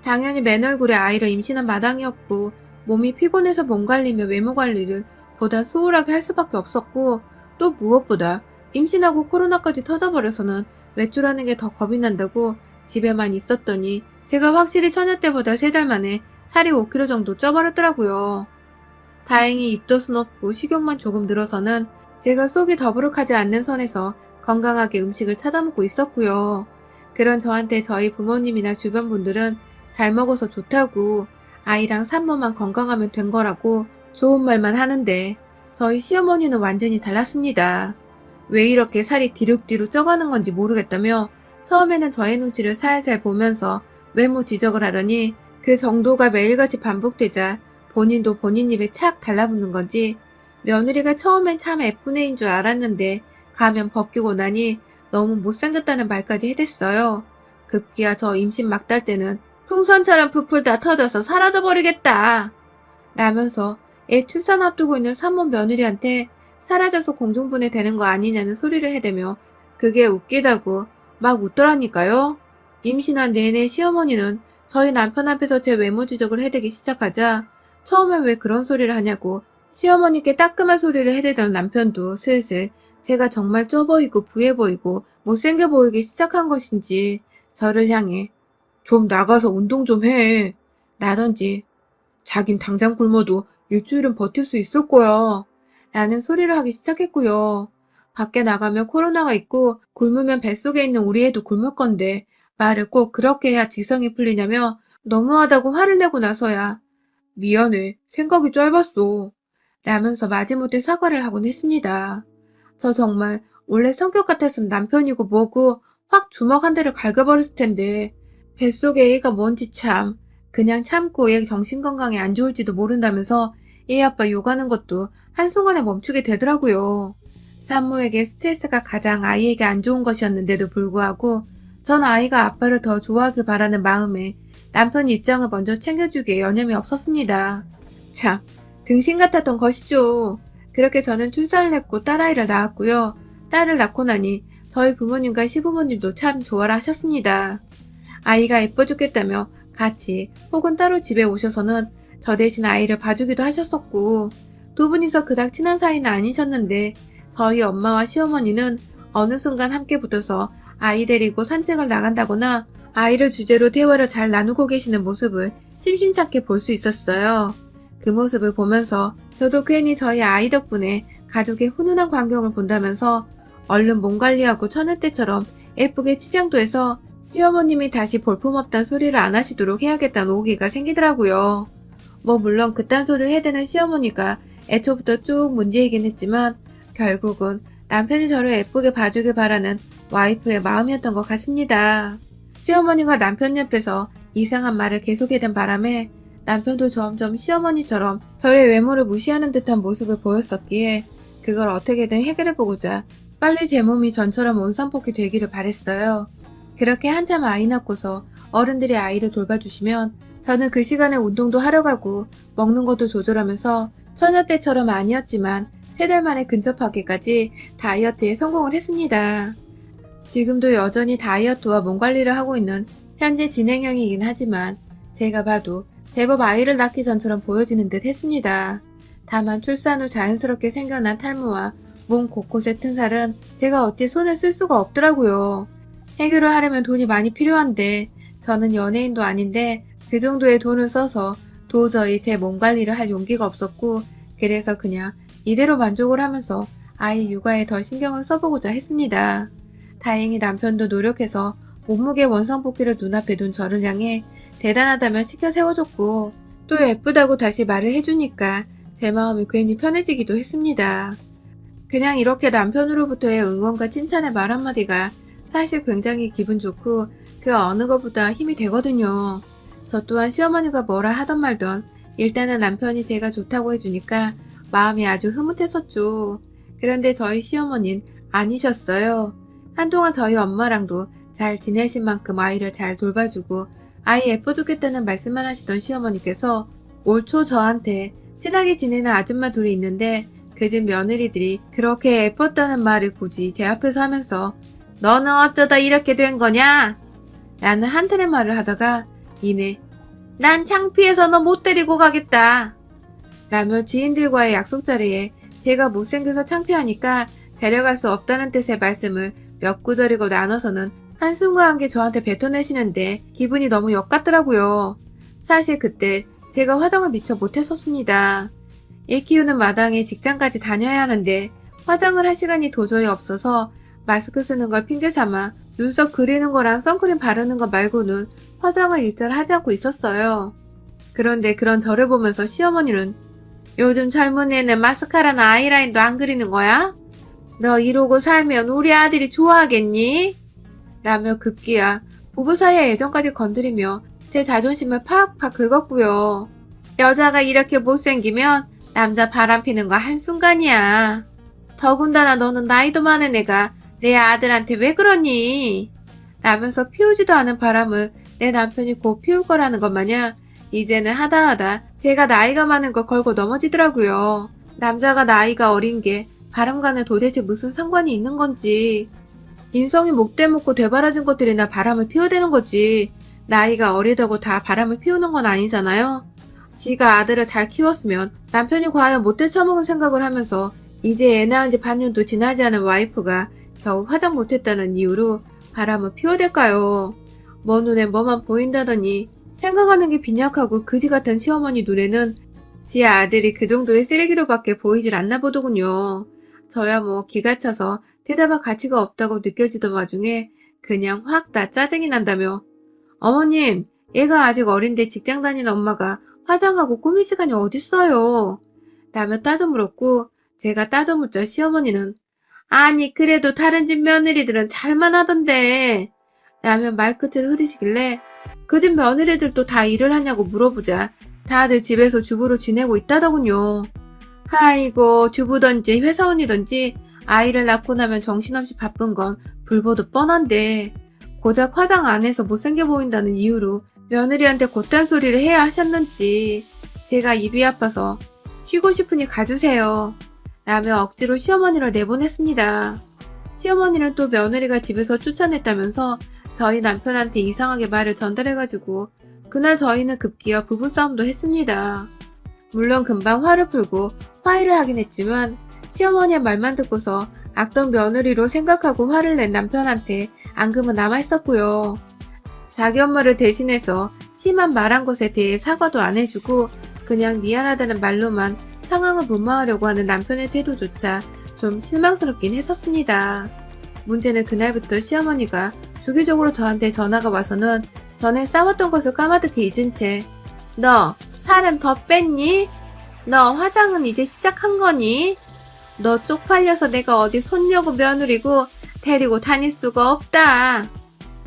당연히 맨 얼굴에 아이를 임신한 마당이었고 몸이 피곤해서 몸 관리며 외모 관리를 보다 소홀하게 할 수밖에 없었고, 또 무엇보다 임신하고 코로나까지 터져버려서는 외출하는 게 더 겁이 난다고 집에만 있었더니 제가 확실히 처녀 때보다 3달 만에 살이 5kg 정도 쪄버렸더라고요. 다행히 입덧은 없고 식욕만 조금 늘어서는 제가 속이 더부룩하지 않는 선에서 건강하게 음식을 찾아 먹고 있었고요. 그런 저한테 저희 부모님이나 주변 분들은 잘 먹어서 좋다고 아이랑 산모만 건강하면 된 거라고 좋은 말만 하는데 저희 시어머니는 완전히 달랐습니다. 왜 이렇게 살이 뒤룩뒤룩 쪄가는 건지 모르겠다며 처음에는 저의 눈치를 살살 보면서 외모 지적을 하더니 그 정도가 매일같이 반복되자 본인도 본인 입에 착 달라붙는 건지 며느리가 처음엔 참 예쁜 애인 줄 알았는데 가면 벗기고 나니 너무 못생겼다는 말까지 해댔어요. 급기야 저 임신 막달 때는 풍선처럼 부풀 다 터져서 사라져버리겠다 라면서 애 출산 앞두고 있는 산모 며느리한테 사라져서 공중분해 되는 거 아니냐는 소리를 해대며 그게 웃기다고 막 웃더라니까요. 임신한 내내 시어머니는 저희 남편 앞에서 제 외모 지적을 해대기 시작하자 처음엔 왜 그런 소리를 하냐고 시어머니께 따끔한 소리를 해대던 남편도 슬슬 제가 정말 쪄 보이고 부해 보이고 못생겨 보이기 시작한 것인지 저를 향해 좀 나가서 운동 좀 해. 라던지 자긴 당장 굶어도 일주일은 버틸 수 있을 거야. 라는 소리를 하기 시작했고요. 밖에 나가면 코로나가 있고 굶으면 뱃속에 있는 우리 애도 굶을 건데 말을 꼭 그렇게 해야 지성이 풀리냐며 너무하다고 화를 내고 나서야 미안해. 생각이 짧았어. 라면서 마지못해 사과를 하곤 했습니다. 저 정말 원래 성격 같았으면 남편이고 뭐고 확 주먹 한 대를 갈겨버렸을 텐데 뱃속에 애가 뭔지 참 그냥 참고 얘 정신건강에 안 좋을지도 모른다면서 애 아빠 욕하는 것도 한순간에 멈추게 되더라고요. 산모에게 스트레스가 가장 아이에게 안 좋은 것이었는데도 불구하고 전 아이가 아빠를 더 좋아하길 바라는 마음에 남편 입장을 먼저 챙겨주기에 여념이 없었습니다. 참, 등신 같았던 것이죠. 그렇게 저는 출산을 했고 딸아이를 낳았고요. 딸을 낳고 나니 저희 부모님과 시부모님도 참 좋아라 하셨습니다. 아이가 예뻐 죽겠다며 같이 혹은 따로 집에 오셔서는 저 대신 아이를 봐주기도 하셨었고 두 분이서 그닥 친한 사이는 아니셨는데 저희 엄마와 시어머니는 어느 순간 함께 붙어서 아이 데리고 산책을 나간다거나 아이를 주제로 대화를 잘 나누고 계시는 모습을 심심찮게 볼 수 있었어요. 그 모습을 보면서 저도 괜히 저희 아이 덕분에 가족의 훈훈한 광경을 본다면서 얼른 몸 관리하고 처녀 때처럼 예쁘게 치장도 해서 시어머님이 다시 볼품없단 소리를 안 하시도록 해야겠다는 오기가 생기더라고요. 뭐 물론 그딴 소리를 해대는 시어머니가 애초부터 쭉 문제이긴 했지만 결국은 남편이 저를 예쁘게 봐주길 바라는 와이프의 마음이었던 것 같습니다. 시어머니가 남편 옆에서 이상한 말을 계속해댄 바람에 남편도 점점 시어머니처럼 저의 외모를 무시하는 듯한 모습을 보였었기에 그걸 어떻게든 해결해보고자 빨리 제 몸이 전처럼 원상복귀 되기를 바랬어요. 그렇게 한참 아이 낳고서 어른들이 아이를 돌봐주시면 저는 그 시간에 운동도 하러 가고 먹는 것도 조절하면서 처녀 때처럼 아니었지만 3달 만에 근접하기까지 다이어트에 성공을 했습니다. 지금도 여전히 다이어트와 몸 관리를 하고 있는 현재 진행형이긴 하지만 제가 봐도 제법 아이를 낳기 전처럼 보여지는 듯 했습니다. 다만 출산 후 자연스럽게 생겨난 탈모와 몸 곳곳의 튼살은 제가 어찌 손을 쓸 수가 없더라고요. 해결을 하려면 돈이 많이 필요한데 저는 연예인도 아닌데 그 정도의 돈을 써서 도저히 제 몸 관리를 할 용기가 없었고 그래서 그냥 이대로 만족을 하면서 아이 육아에 더 신경을 써보고자 했습니다. 다행히 남편도 노력해서 몸무게 원상복귀를 눈앞에 둔 저를 향해 대단하다며 시켜 세워줬고 또 예쁘다고 다시 말을 해주니까 제 마음이 괜히 편해지기도 했습니다. 그냥 이렇게 남편으로부터의 응원과 칭찬의 말 한마디가 사실 굉장히 기분 좋고 그 어느 것보다 힘이 되거든요. 저 또한 시어머니가 뭐라 하던 말던 일단은 남편이 제가 좋다고 해주니까 마음이 아주 흐뭇했었죠. 그런데 저희 시어머니는 아니셨어요. 한동안 저희 엄마랑도 잘 지내신 만큼 아이를 잘 돌봐주고 아이 예뻐 죽겠다는 말씀만 하시던 시어머니께서 올 초 저한테 친하게 지내는 아줌마 둘이 있는데 그 집 며느리들이 그렇게 예뻤다는 말을 굳이 제 앞에서 하면서 너는 어쩌다 이렇게 된 거냐? 라는 한탄의 말을 하다가 이내 난 창피해서 너 못 데리고 가겠다 라며 지인들과의 약속 자리에 제가 못생겨서 창피하니까 데려갈 수 없다는 뜻의 말씀을 몇 구절이고 나눠서는 한순간한 저한테 뱉어내시는데 기분이 너무 역같더라고요. 사실 그때 제가 화장을 미처 못했었습니다. 애 키우는 마당에 직장까지 다녀야 하는데 화장을 할 시간이 도저히 없어서 마스크 쓰는 걸 핑계 삼아 눈썹 그리는 거랑 선크림 바르는 거 말고는 화장을 일절 하지 않고 있었어요. 그런데 그런 저를 보면서 시어머니는 요즘 젊은 애는 마스카라나 아이라인도 안 그리는 거야? 너 이러고 살면 우리 아들이 좋아하겠니? 라며 급기야 부부 사이의 애정까지 건드리며 제 자존심을 팍팍 긁었고요. 여자가 이렇게 못생기면 남자 바람피는 거 한순간이야. 더군다나 너는 나이도 많은 애가 내 아들한테 왜 그러니? 라면서 피우지도 않은 바람을 내 남편이 곧 피울 거라는 것 마냥 이제는 하다하다 제가 나이가 많은 걸 걸고 넘어지더라고요. 남자가 나이가 어린 게 바람과는 도대체 무슨 상관이 있는 건지. 인성이 목대 먹고 되바라진 것들이나 바람을 피워대는 거지. 나이가 어리다고 다 바람을 피우는 건 아니잖아요. 지가 아들을 잘 키웠으면 남편이 과연 못돼 처먹은 생각을 하면서 이제 애 낳은 지 반년도 지나지 않은 와이프가 겨우 화장 못했다는 이유로 바람을 피워댈까요? 뭐 눈에 뭐만 보인다더니 생각하는 게 빈약하고 그지 같은 시어머니 눈에는 지 아들이 그 정도의 쓰레기로밖에 보이질 않나 보더군요. 저야 뭐 기가 차서 대답할 가치가 없다고 느껴지던 와중에 그냥 확 다 짜증이 난다며 어머님, 얘가 아직 어린데 직장 다니는 엄마가 화장하고 꾸밀 시간이 어딨어요? 라며 따져 물었고 제가 따져 묻자 시어머니는 아니 그래도 다른 집 며느리들은 잘만 하던데 라며 말끝을 흐리시길래 그 집 며느리들도 다 일을 하냐고 물어보자 다들 집에서 주부로 지내고 있다더군요. 아이고 주부든지 회사원이든지 아이를 낳고 나면 정신없이 바쁜 건 불보듯 뻔한데 고작 화장 안 해서 못생겨 보인다는 이유로 며느리한테 곧단 소리를 해야 하셨는지 제가 입이 아파서 쉬고 싶으니 가주세요 라며 억지로 시어머니를 내보냈습니다. 시어머니는 또 며느리가 집에서 쫓아냈다면서 저희 남편한테 이상하게 말을 전달해가지고 그날 저희는 급기야 부부싸움도 했습니다. 물론 금방 화를 풀고 화해를 하긴 했지만 시어머니의 말만 듣고서 악덕 며느리로 생각하고 화를 낸 남편한테 앙금은 남아있었고요. 자기 엄마를 대신해서 심한 말한 것에 대해 사과도 안 해주고 그냥 미안하다는 말로만 상황을 무마하려고 하는 남편의 태도조차 좀 실망스럽긴 했었습니다. 문제는 그날부터 시어머니가 주기적으로 저한테 전화가 와서는 전에 싸웠던 것을 까마득히 잊은 채 너 살은 더 뺐니? 너 화장은 이제 시작한 거니? 너 쪽팔려서 내가 어디 손녀고 며느리고 데리고 다닐 수가 없다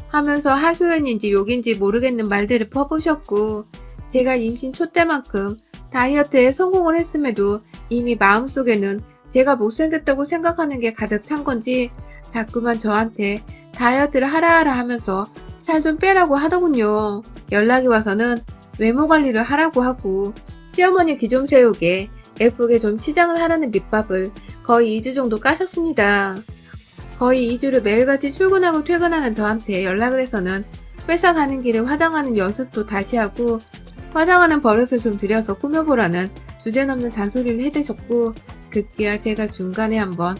하면서 하소연인지 욕인지 모르겠는 말들을 퍼부으셨고 제가 임신 초 때만큼 다이어트에 성공을 했음에도 이미 마음속에는 제가 못생겼다고 생각하는 게 가득 찬 건지 자꾸만 저한테 다이어트를 하라 하면서 살 좀 빼라고 하더군요. 연락이 와서는 외모 관리를 하라고 하고 시어머니 기 좀 세우게 예쁘게 좀 치장을 하라는 밑밥을 거의 2주 정도 까셨습니다. 거의 2주를 매일같이 출근하고 퇴근하는 저한테 연락을 해서는 회사 가는 길에 화장하는 연습도 다시 하고 화장하는 버릇을 좀 들여서 꾸며보라는 주제넘는 잔소리를 해대셨고 급기야 제가 중간에 한번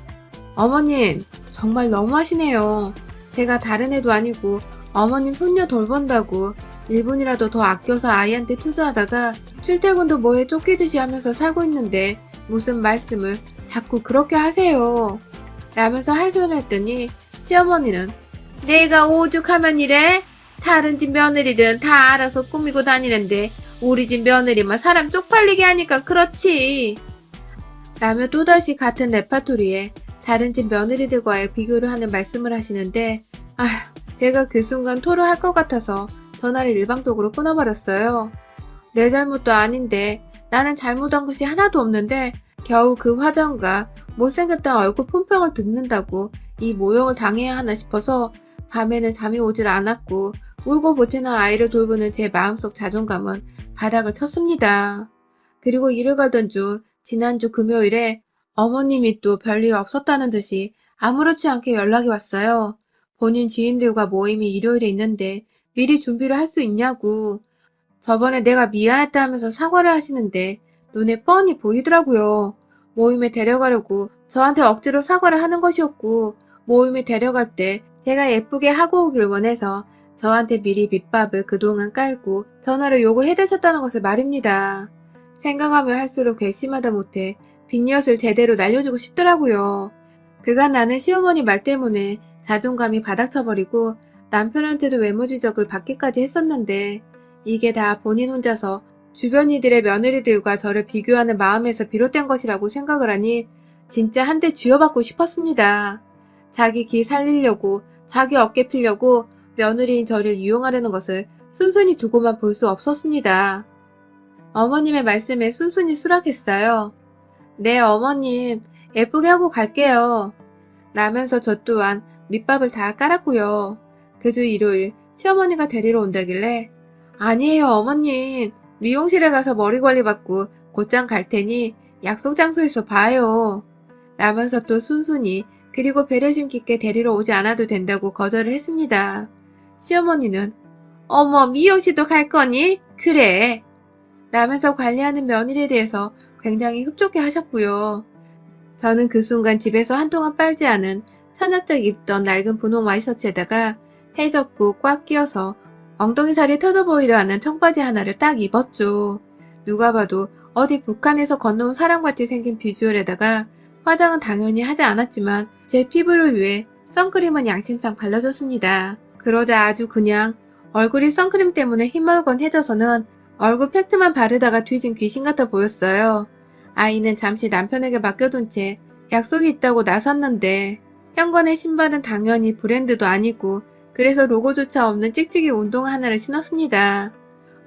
어머님 정말 너무하시네요. 제가 다른 애도 아니고 어머님 손녀 돌본다고 1분이라도 더 아껴서 아이한테 투자하다가 출퇴근도 뭐해 쫓기듯이 하면서 살고 있는데 무슨 말씀을 자꾸 그렇게 하세요. 라면서 하소연을 했더니 시어머니는 내가 오죽하면 이래? 다른 집 며느리들은 다 알아서 꾸미고 다니는데 우리 집 며느리만 사람 쪽팔리게 하니까 그렇지. 라며 또다시 같은 레파토리에 다른 집 며느리들과의 비교를 하는 말씀을 하시는데 제가 그 순간 토로할 것 같아서 전화를 일방적으로 끊어버렸어요. 내 잘못도 아닌데 나는 잘못한 것이 하나도 없는데 겨우 그 화장과 못생겼다는 얼굴 품평을 듣는다고 이 모욕을 당해야 하나 싶어서 밤에는 잠이 오질 않았고 울고 보채는 아이를 돌보는 제 마음속 자존감은 바닥을 쳤습니다. 그리고 일을 가던 중 지난주 금요일에 어머님이 또 별일 없었다는 듯이 아무렇지 않게 연락이 왔어요. 본인 지인들과 모임이 일요일에 있는데 미리 준비를 할 수 있냐고. 저번에 내가 미안했다 하면서 사과를 하시는데 눈에 뻔히 보이더라고요. 모임에 데려가려고 저한테 억지로 사과를 하는 것이었고 모임에 데려갈 때 제가 예쁘게 하고 오길 원해서 저한테 미리 밑밥을 그동안 깔고 전화로 욕을 해대셨다는 것을 말입니다. 생각하면 할수록 괘씸하다 못해 빅엿을 제대로 날려주고 싶더라고요. 그간 나는 시어머니 말 때문에 자존감이 바닥쳐버리고 남편한테도 외모 지적을 받기까지 했었는데 이게 다 본인 혼자서 주변 이들의 며느리들과 저를 비교하는 마음에서 비롯된 것이라고 생각을 하니 진짜 한 대 쥐어받고 싶었습니다. 자기 기 살리려고 자기 어깨 피려고 며느리인 저를 이용하려는 것을 순순히 두고만 볼 수 없었습니다. 어머님의 말씀에 순순히 수락했어요. 네, 어머님, 예쁘게 하고 갈게요. 라면서 저 또한 밑밥을 다 깔았고요. 그 주 일요일 시어머니가 데리러 온다길래 아니에요, 어머님. 미용실에 가서 머리 관리 받고 곧장 갈 테니 약속 장소에서 봐요. 라면서 또 순순히 그리고 배려심 깊게 데리러 오지 않아도 된다고 거절을 했습니다. 시어머니는 어머, 미용실도 갈 거니? 그래. 라면서 관리하는 며느리에 대해서 굉장히 흡족해 하셨고요. 저는 그 순간 집에서 한동안 빨지 않은 천엽적 입던 낡은 분홍 와이셔츠에다가 해졌고 꽉 끼어서 엉덩이 살이 터져 보이려 하는 청바지 하나를 딱 입었죠. 누가 봐도 어디 북한에서 건너온 사람같이 생긴 비주얼에다가 화장은 당연히 하지 않았지만 제 피부를 위해 선크림은 양침상 발라줬습니다. 그러자 아주 그냥 얼굴이 선크림 때문에 희멀건해져서는 얼굴 팩트만 바르다가 뒤진 귀신 같아 보였어요. 아이는 잠시 남편에게 맡겨둔 채 약속이 있다고 나섰는데 현관의 신발은 당연히 브랜드도 아니고 그래서 로고조차 없는 찍찍이 운동화 하나를 신었습니다.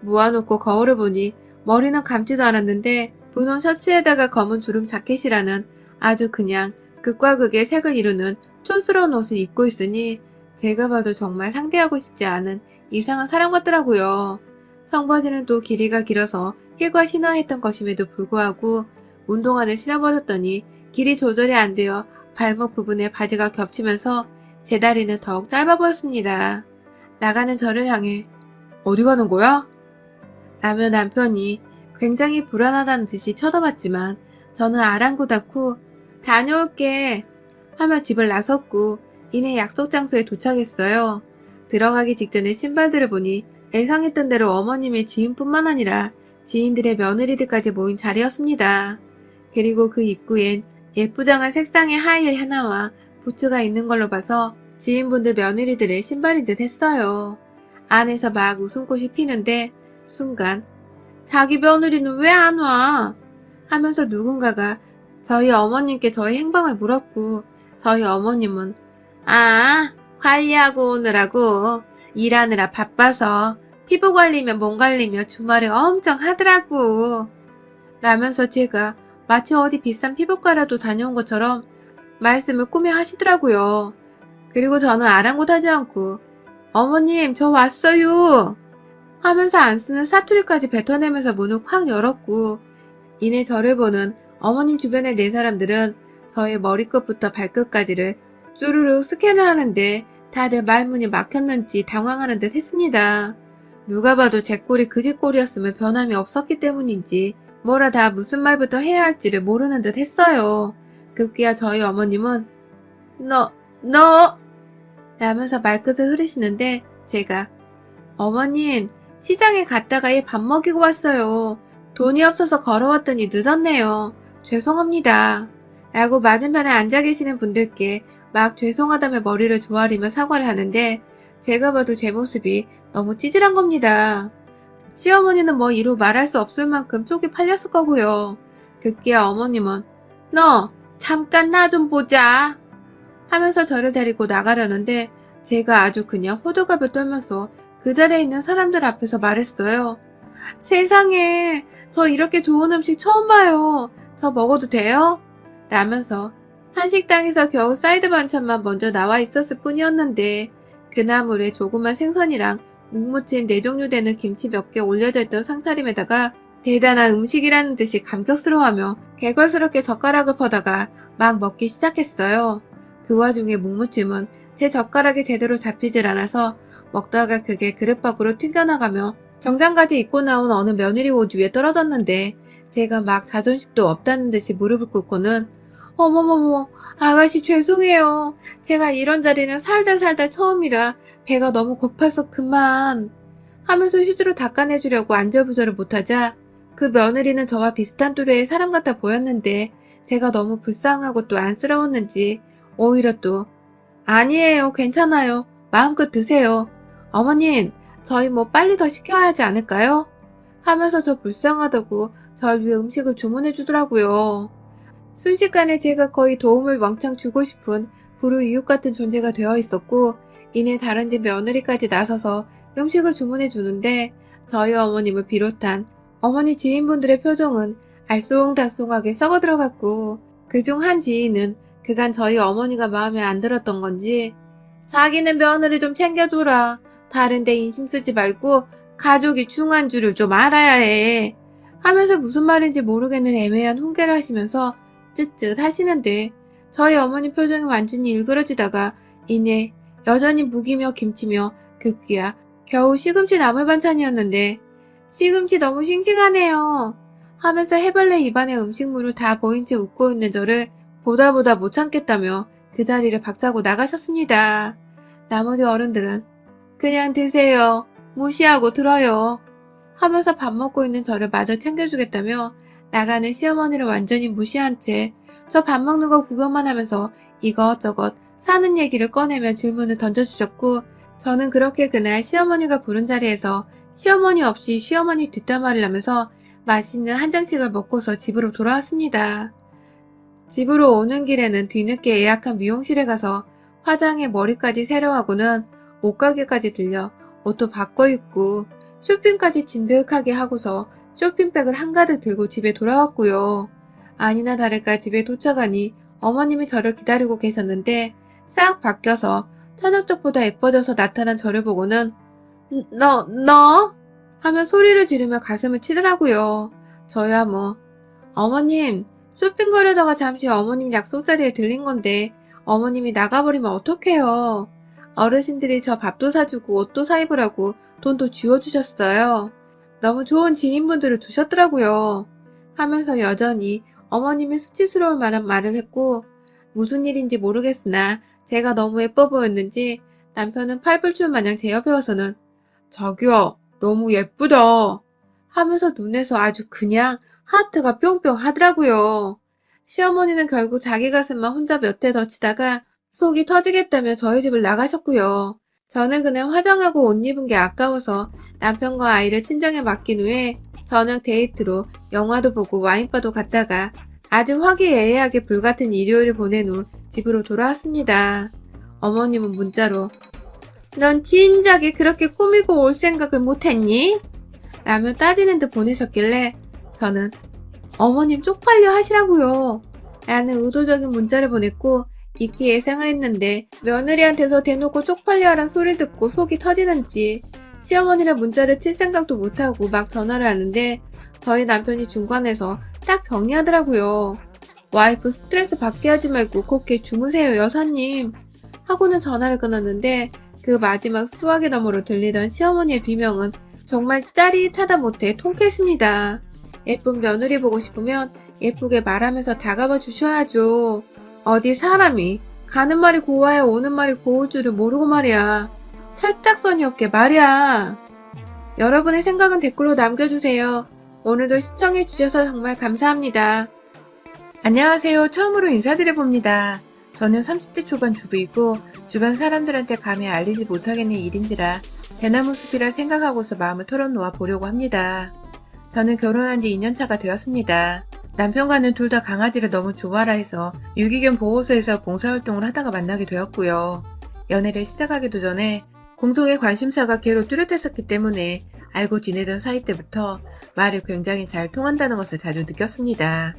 모아놓고 거울을 보니 머리는 감지도 않았는데 분홍 셔츠에다가 검은 주름 자켓이라는 아주 그냥 극과 극의 색을 이루는 촌스러운 옷을 입고 있으니 제가 봐도 정말 상대하고 싶지 않은 이상한 사람 같더라고요. 청바지는 또 길이가 길어서 힐과 신어했던 것임에도 불구하고 운동화를 신어버렸더니 길이 조절이 안 되어 발목 부분에 바지가 겹치면서 제 다리는 더욱 짧아 보였습니다. 나가는 저를 향해 어디 가는 거야? 라며 남편이 굉장히 불안하다는 듯이 쳐다봤지만 저는 아랑곳않고 다녀올게 하며 집을 나섰고 이내 약속 장소에 도착했어요. 들어가기 직전에 신발들을 보니 예상했던 대로 어머님의 지인뿐만 아니라 지인들의 며느리들까지 모인 자리였습니다. 그리고 그 입구엔 예쁘장한 색상의 하이힐 하나와 부츠가 있는 걸로 봐서 지인분들 며느리들의 신발인 듯 했어요. 안에서 막 웃음꽃이 피는데 순간 자기 며느리는 왜 안 와? 하면서 누군가가 저희 어머님께 저의 행방을 물었고 저희 어머님은 관리하고 오느라고 일하느라 바빠서 피부 관리며 몸 관리며 주말에 엄청 하더라고 라면서 제가 마치 어디 비싼 피부과라도 다녀온 것처럼 말씀을 꾸며 하시더라고요. 그리고 저는 아랑곳하지 않고 어머님 저 왔어요 하면서 안 쓰는 사투리까지 뱉어내면서 문을 확 열었고 이내 저를 보는 어머님 주변의 네 사람들은 저의 머리끝부터 발끝까지를 쭈루룩 스캔을 하는데 다들 말문이 막혔는지 당황하는 듯 했습니다. 누가 봐도 제 꼴이 그지 꼴이었으면 변함이 없었기 때문인지 뭐라 다 무슨 말부터 해야 할지를 모르는 듯 했어요. 급기야 저희 어머님은 너 라면서 말끝을 흐리시는데 제가 어머님 시장에 갔다가 얘 밥 먹이고 왔어요. 돈이 없어서 걸어왔더니 늦었네요. 죄송합니다. 라고 맞은편에 앉아 계시는 분들께 막 죄송하다며 머리를 조아리며 사과를 하는데 제가 봐도 제 모습이 너무 찌질한 겁니다. 시어머니는 뭐 이루 말할 수 없을 만큼 쪽이 팔렸을 거고요. 급기야 어머님은 너 잠깐 나 좀 보자 하면서 저를 데리고 나가려는데 제가 아주 그냥 호들갑을 떨면서 그 자리에 있는 사람들 앞에서 말했어요. 세상에 저 이렇게 좋은 음식 처음 봐요. 저 먹어도 돼요? 라면서 한식당에서 겨우 사이드 반찬만 먼저 나와 있었을 뿐이었는데 그 나물에 조그만 생선이랑 묵무침 4종류 되는 김치 몇 개 올려져 있던 상차림에다가 대단한 음식이라는 듯이 감격스러워하며 개걸스럽게 젓가락을 퍼다가 막 먹기 시작했어요. 그 와중에 묵무침은 제 젓가락에 제대로 잡히질 않아서 먹다가 그게 그릇 밖으로 튕겨나가며 정장까지 입고 나온 어느 며느리 옷 위에 떨어졌는데 제가 막 자존심도 없다는 듯이 무릎을 꿇고는 어머머머 아가씨 죄송해요. 제가 이런 자리는 살다 처음이라 배가 너무 고파서 그만 하면서 휴지로 닦아내주려고 안절부절을 못하자 그 며느리는 저와 비슷한 또래의 사람 같아 보였는데 제가 너무 불쌍하고 또 안쓰러웠는지 오히려 또 아니에요. 괜찮아요. 마음껏 드세요. 어머님, 저희 뭐 빨리 더 시켜야 하지 않을까요? 하면서 저 불쌍하다고 절 위해 음식을 주문해 주더라고요. 순식간에 제가 거의 도움을 왕창 주고 싶은 불우이웃 같은 존재가 되어 있었고, 이내 다른 집 며느리까지 나서서 음식을 주문해 주는데 저희 어머님을 비롯한 어머니 지인분들의 표정은 알쏭달쏭하게 썩어 들어갔고, 그중 한 지인은 그간 저희 어머니가 마음에 안 들었던 건지 자기는 며느리 좀 챙겨줘라. 다른데 인심 쓰지 말고 가족이 중요한 줄을 좀 알아야 해. 하면서 무슨 말인지 모르겠는 애매한 훈계를 하시면서 쯧쯧 하시는데 저희 어머니 표정이 완전히 일그러지다가 이내 여전히 묵이며 김치며 급기야 겨우 시금치 나물 반찬이었는데 시금치 너무 싱싱하네요. 하면서 해발레 입안에 음식물을 다 보인 채 웃고 있는 저를 보다 못 참겠다며 그 자리를 박차고 나가셨습니다. 나머지 어른들은 그냥 드세요. 무시하고 들어요. 하면서 밥 먹고 있는 저를 마저 챙겨주겠다며 나가는 시어머니를 완전히 무시한 채 저 밥 먹는 거 구경만 하면서 이것저것 사는 얘기를 꺼내며 질문을 던져주셨고 저는 그렇게 그날 시어머니가 부른 자리에서 시어머니 없이 시어머니 뒷담화를 하면서 맛있는 한 장씩을 먹고서 집으로 돌아왔습니다. 집으로 오는 길에는 뒤늦게 예약한 미용실에 가서 화장에 머리까지 새로 하고는 옷가게까지 들려 옷도 바꿔 입고 쇼핑까지 진득하게 하고서 쇼핑백을 한가득 들고 집에 돌아왔고요. 아니나 다를까 집에 도착하니 어머님이 저를 기다리고 계셨는데 싹 바뀌어서 저녁 쪽보다 예뻐져서 나타난 저를 보고는 너? 하며 소리를 지르며 가슴을 치더라고요. 저야 뭐 어머님 쇼핑 가려다가 잠시 어머님 약속 자리에 들린 건데 어머님이 나가버리면 어떡해요. 어르신들이 저 밥도 사주고 옷도 사입으라고 돈도 쥐어주셨어요. 너무 좋은 지인분들을 두셨더라고요. 하면서 여전히 어머님이 수치스러울 만한 말을 했고 무슨 일인지 모르겠으나 제가 너무 예뻐 보였는지 남편은 팔불출 마냥 제 옆에 와서는 자기야 너무 예쁘다 하면서 눈에서 아주 그냥 하트가 뿅뿅 하더라고요. 시어머니는 결국 자기 가슴만 혼자 몇 해 더 치다가 속이 터지겠다며 저희 집을 나가셨고요. 저는 그날 화장하고 옷 입은 게 아까워서 남편과 아이를 친정에 맡긴 후에 저녁 데이트로 영화도 보고 와인바도 갔다가 아주 화기애애하게 불같은 일요일을 보낸 후 집으로 돌아왔습니다. 어머님은 문자로 넌 진작에 그렇게 꾸미고 올 생각을 못했니? 라며 따지는 듯 보내셨길래 저는 어머님 쪽팔려 하시라고요. 라는 의도적인 문자를 보냈고 익히 예상을 했는데 며느리한테서 대놓고 쪽팔려하란 소리 듣고 속이 터지는지 시어머니랑 문자를 칠 생각도 못하고 막 전화를 하는데 저희 남편이 중간에서 딱 정리하더라고요. 와이프 스트레스 받게 하지 말고 곱게 주무세요 여사님 하고는 전화를 끊었는데 그 마지막 수화기 너머로 들리던 시어머니의 비명은 정말 짜릿하다 못해 통쾌했습니다. 예쁜 며느리 보고 싶으면 예쁘게 말하면서 다가와 주셔야죠. 어디 사람이 가는 말이 고와야 오는 말이 고울 줄을 모르고 말이야. 철딱서니 없게 말이야. 여러분의 생각은 댓글로 남겨주세요. 오늘도 시청해주셔서 정말 감사합니다. 안녕하세요. 처음으로 인사드려봅니다. 저는 30대 초반 주부이고 주변 사람들한테 감히 알리지 못하겠는 일인지라 대나무 숲이라 생각하고서 마음을 털어놓아 보려고 합니다. 저는 결혼한 지 2년차가 되었습니다. 남편과는 둘 다 강아지를 너무 좋아라 해서 유기견 보호소에서 봉사활동을 하다가 만나게 되었고요. 연애를 시작하기도 전에 공통의 관심사가 걔로 뚜렷했었기 때문에 알고 지내던 사이 때부터 말이 굉장히 잘 통한다는 것을 자주 느꼈습니다.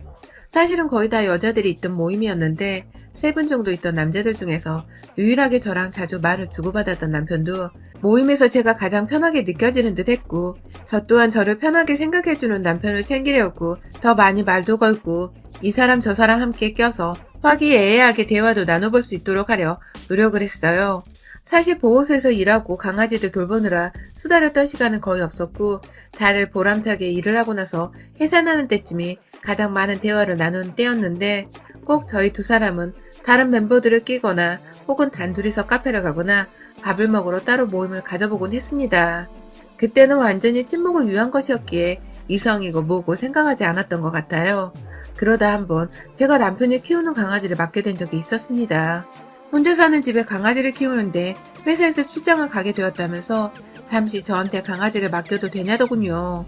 사실은 거의 다 여자들이 있던 모임이었는데 3분 정도 있던 남자들 중에서 유일하게 저랑 자주 말을 주고받았던 남편도 모임에서 제가 가장 편하게 느껴지는 듯 했고 저 또한 저를 편하게 생각해주는 남편을 챙기려고 더 많이 말도 걸고 이 사람 저 사람 함께 껴서 화기애애하게 대화도 나눠볼 수 있도록 하려 노력을 했어요. 사실 보호소에서 일하고 강아지들 돌보느라 수다를 떨 시간은 거의 없었고 다들 보람차게 일을 하고 나서 해산하는 때쯤이 가장 많은 대화를 나누는 때였는데 꼭 저희 두 사람은 다른 멤버들을 끼거나 혹은 단둘이서 카페를 가거나 밥을 먹으러 따로 모임을 가져보곤 했습니다. 그때는 완전히 친목을 위한 것이었기에 이성이고 뭐고 생각하지 않았던 것 같아요. 그러다 한번 제가 남편이 키우는 강아지를 맡게 된 적이 있었습니다. 혼자 사는 집에 강아지를 키우는데 회사에서 출장을 가게 되었다면서 잠시 저한테 강아지를 맡겨도 되냐더군요.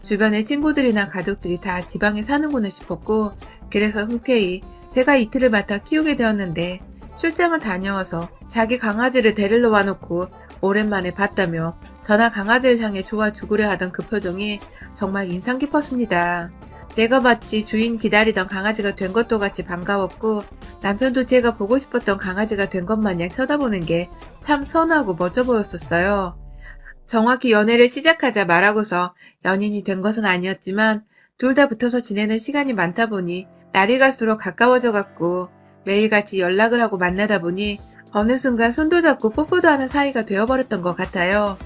주변의 친구들이나 가족들이 다 지방에 사는구나 싶었고, 그래서 흔쾌히 제가 이틀을 맡아 키우게 되었는데, 출장을 다녀와서 자기 강아지를 데리러 와놓고 오랜만에 봤다며 저나 강아지를 향해 좋아 죽으려 하던 그 표정이 정말 인상 깊었습니다. 내가 마치 주인 기다리던 강아지가 된 것도 같이 반가웠고, 남편도 제가 보고 싶었던 강아지가 된 것 마냥 쳐다보는 게 참 선하고 멋져 보였었어요. 정확히 연애를 시작하자 말하고서 연인이 된 것은 아니었지만 둘 다 붙어서 지내는 시간이 많다 보니 날이 갈수록 가까워져 갔고 매일같이 연락을 하고 만나다 보니 어느 순간 손도 잡고 뽀뽀도 하는 사이가 되어버렸던 것 같아요.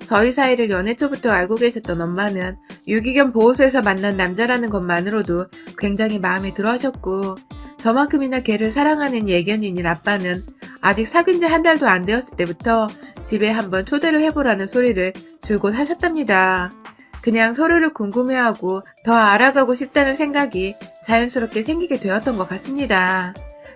저희 사이를 연애 초부터 알고 계셨던 엄마는 유기견 보호소에서 만난 남자라는 것만으로도 굉장히 마음에 들어 하셨고, 저만큼이나 걔를 사랑하는 예견인인 아빠는 아직 사귄 지 한 달도 안 되었을 때부터 집에 한번 초대를 해보라는 소리를 줄곧 하셨답니다. 그냥 서로를 궁금해하고 더 알아가고 싶다는 생각이 자연스럽게 생기게 되었던 것 같습니다.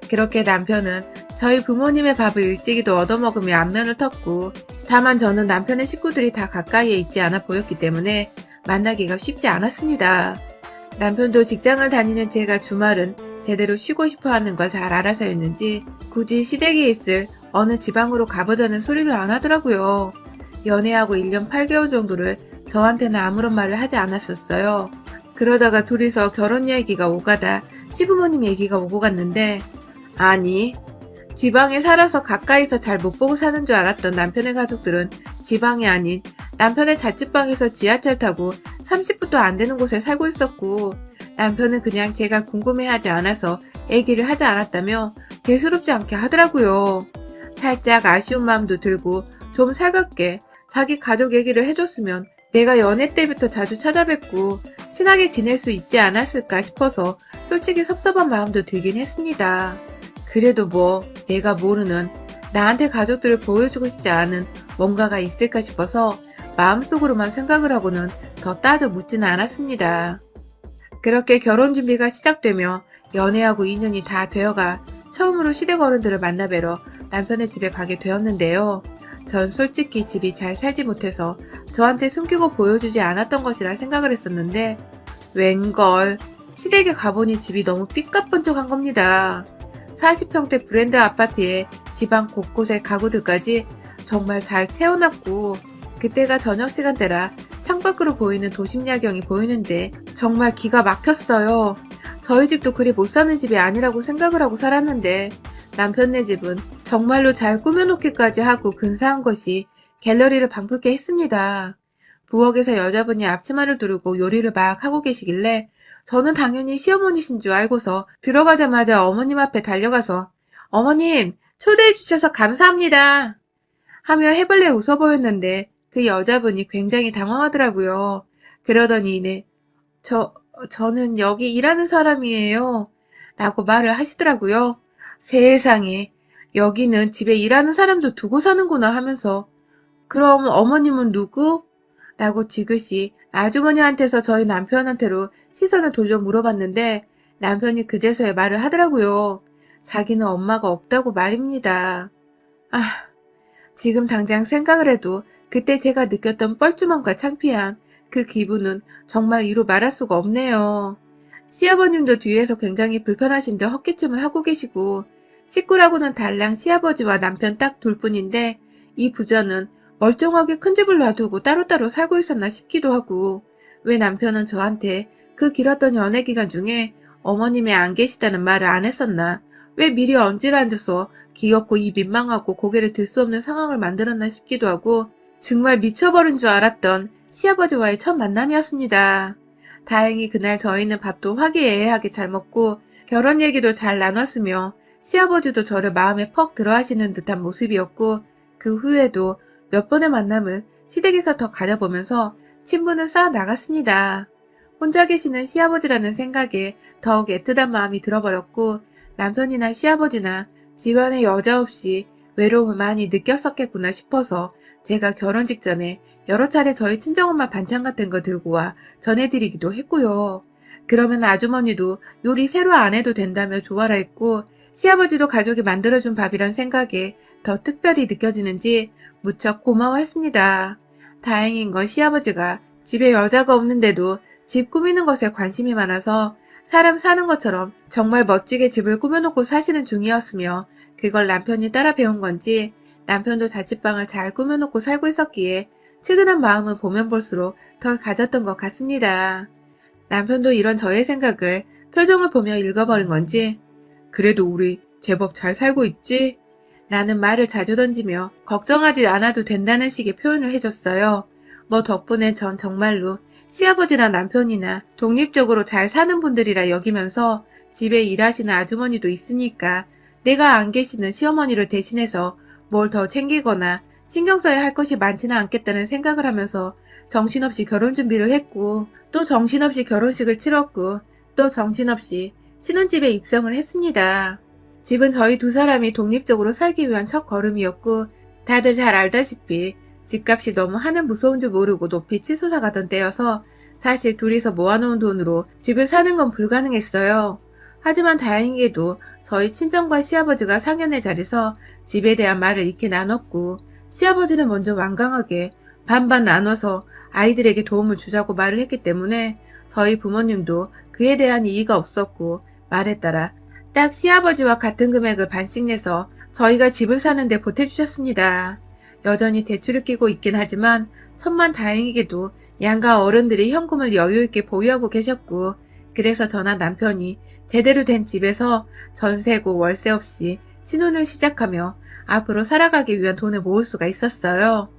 그렇게 남편은 저희 부모님의 밥을 일찍이도 얻어먹으며 안면을 텄고, 다만 저는 남편의 식구들이 다 가까이에 있지 않아 보였기 때문에 만나기가 쉽지 않았습니다. 남편도 직장을 다니는 제가 주말은 제대로 쉬고 싶어 하는 걸 잘 알아서였는지 굳이 시댁에 있을 어느 지방으로 가보자는 소리를 안 하더라고요. 연애하고 1년 8개월 정도를 저한테는 아무런 말을 하지 않았었어요. 그러다가 둘이서 결혼 얘기가 오가다 시부모님 얘기가 오고 갔는데, 아니, 지방에 살아서 가까이서 잘 못 보고 사는 줄 알았던 남편의 가족들은 지방이 아닌 남편의 자취방에서 지하철 타고 30분도 안 되는 곳에 살고 있었고, 남편은 그냥 제가 궁금해하지 않아서 얘기를 하지 않았다며 대수롭지 않게 하더라고요. 살짝 아쉬운 마음도 들고 좀 살갑게 자기 가족 얘기를 해줬으면 내가 연애 때부터 자주 찾아뵙고 친하게 지낼 수 있지 않았을까 싶어서 솔직히 섭섭한 마음도 들긴 했습니다. 그래도 뭐 내가 모르는, 나한테 가족들을 보여주고 싶지 않은 뭔가가 있을까 싶어서 마음속으로만 생각을 하고는 더 따져 묻지는 않았습니다. 그렇게 결혼 준비가 시작되며 연애하고 2년이 다 되어가 처음으로 시댁 어른들을 만나 뵈러 남편의 집에 가게 되었는데요. 전 솔직히 집이 잘 살지 못해서 저한테 숨기고 보여주지 않았던 것이라 생각을 했었는데, 웬걸 시댁에 가보니 집이 너무 삐까뻔쩍한 겁니다. 40평대 브랜드 아파트에 지방 곳곳에 가구들까지 정말 잘 채워놨고, 그때가 저녁 시간대라 창밖으로 보이는 도심 야경이 보이는데 정말 기가 막혔어요. 저희 집도 그리 못 사는 집이 아니라고 생각을 하고 살았는데 남편네 집은 정말로 잘 꾸며놓기까지 하고 근사한 것이 갤러리를 방불케 했습니다. 부엌에서 여자분이 앞치마를 두르고 요리를 막 하고 계시길래 저는 당연히 시어머니신 줄 알고서 들어가자마자 어머님 앞에 달려가서 어머님 초대해 주셔서 감사합니다 하며 해벌레 웃어 보였는데 그 여자분이 굉장히 당황하더라고요. 그러더니 저는 여기 일하는 사람이에요 라고 말을 하시더라고요. 세상에, 여기는 집에 일하는 사람도 두고 사는구나 하면서 그럼 어머님은 누구? 라고 지그시 아주머니한테서 저희 남편한테로 시선을 돌려 물어봤는데 남편이 그제서야 말을 하더라고요. 자기는 엄마가 없다고 말입니다. 아, 지금 당장 생각을 해도 그때 제가 느꼈던 뻘쭘함과 창피함, 그 기분은 정말 이루 말할 수가 없네요. 시아버님도 뒤에서 굉장히 불편하신 듯 헛기침을 하고 계시고, 식구라고는 달랑 시아버지와 남편 딱 둘뿐인데 이 부자는 멀쩡하게 큰 집을 놔두고 따로따로 살고 있었나 싶기도 하고, 왜 남편은 저한테 그 길었던 연애 기간 중에 어머님이 안 계시다는 말을 안 했었나, 왜 미리 얹으러앉아서 귀엽고 이 민망하고 고개를 들 수 없는 상황을 만들었나 싶기도 하고, 정말 미쳐버린 줄 알았던 시아버지와의 첫 만남이었습니다. 다행히 그날 저희는 밥도 화기애애하게 잘 먹고 결혼 얘기도 잘 나눴으며 시아버지도 저를 마음에 퍽 들어하시는 듯한 모습이었고, 그 후에도 몇 번의 만남을 시댁에서 더 가져보면서 친분을 쌓아 나갔습니다. 혼자 계시는 시아버지라는 생각에 더욱 애틋한 마음이 들어버렸고, 남편이나 시아버지나 집안에 여자 없이 외로움을 많이 느꼈었겠구나 싶어서 제가 결혼 직전에 여러 차례 저희 친정엄마 반찬 같은 거 들고 와 전해드리기도 했고요. 그러면 아주머니도 요리 새로 안 해도 된다며 좋아라 했고, 시아버지도 가족이 만들어준 밥이란 생각에 더 특별히 느껴지는지 무척 고마워했습니다. 다행인 건 시아버지가 집에 여자가 없는데도 집 꾸미는 것에 관심이 많아서 사람 사는 것처럼 정말 멋지게 집을 꾸며놓고 사시는 중이었으며, 그걸 남편이 따라 배운 건지 남편도 자취방을 잘 꾸며놓고 살고 있었기에 측은한 마음은 보면 볼수록 덜 가졌던 것 같습니다. 남편도 이런 저의 생각을 표정을 보며 읽어버린 건지 그래도 우리 제법 잘 살고 있지? 라는 말을 자주 던지며 걱정하지 않아도 된다는 식의 표현을 해줬어요. 뭐 덕분에 전 정말로 시아버지나 남편이나 독립적으로 잘 사는 분들이라 여기면서 집에 일하시는 아주머니도 있으니까 내가 안 계시는 시어머니를 대신해서 뭘 더 챙기거나 신경 써야 할 것이 많지는 않겠다는 생각을 하면서 정신없이 결혼 준비를 했고, 또 정신없이 결혼식을 치렀고, 또 정신없이 신혼집에 입성을 했습니다. 집은 저희 두 사람이 독립적으로 살기 위한 첫 걸음이었고, 다들 잘 알다시피 집값이 너무 하늘 무서운 줄 모르고 높이 치솟아 가던 때여서 사실 둘이서 모아놓은 돈으로 집을 사는 건 불가능했어요. 하지만 다행히도 저희 친정과 시아버지가 상견례 자리에서 집에 대한 말을 이렇게 나눴고, 시아버지는 먼저 완강하게 반반 나눠서 아이들에게 도움을 주자고 말을 했기 때문에 저희 부모님도 그에 대한 이의가 없었고, 말에 따라 딱 시아버지와 같은 금액을 반씩 내서 저희가 집을 사는데 보태주셨습니다. 여전히 대출을 끼고 있긴 하지만 천만다행히게도 양가 어른들이 현금을 여유있게 보유하고 계셨고, 그래서 저나 남편이 제대로 된 집에서 전세고 월세 없이 신혼을 시작하며 앞으로 살아가기 위한 돈을 모을 수가 있었어요.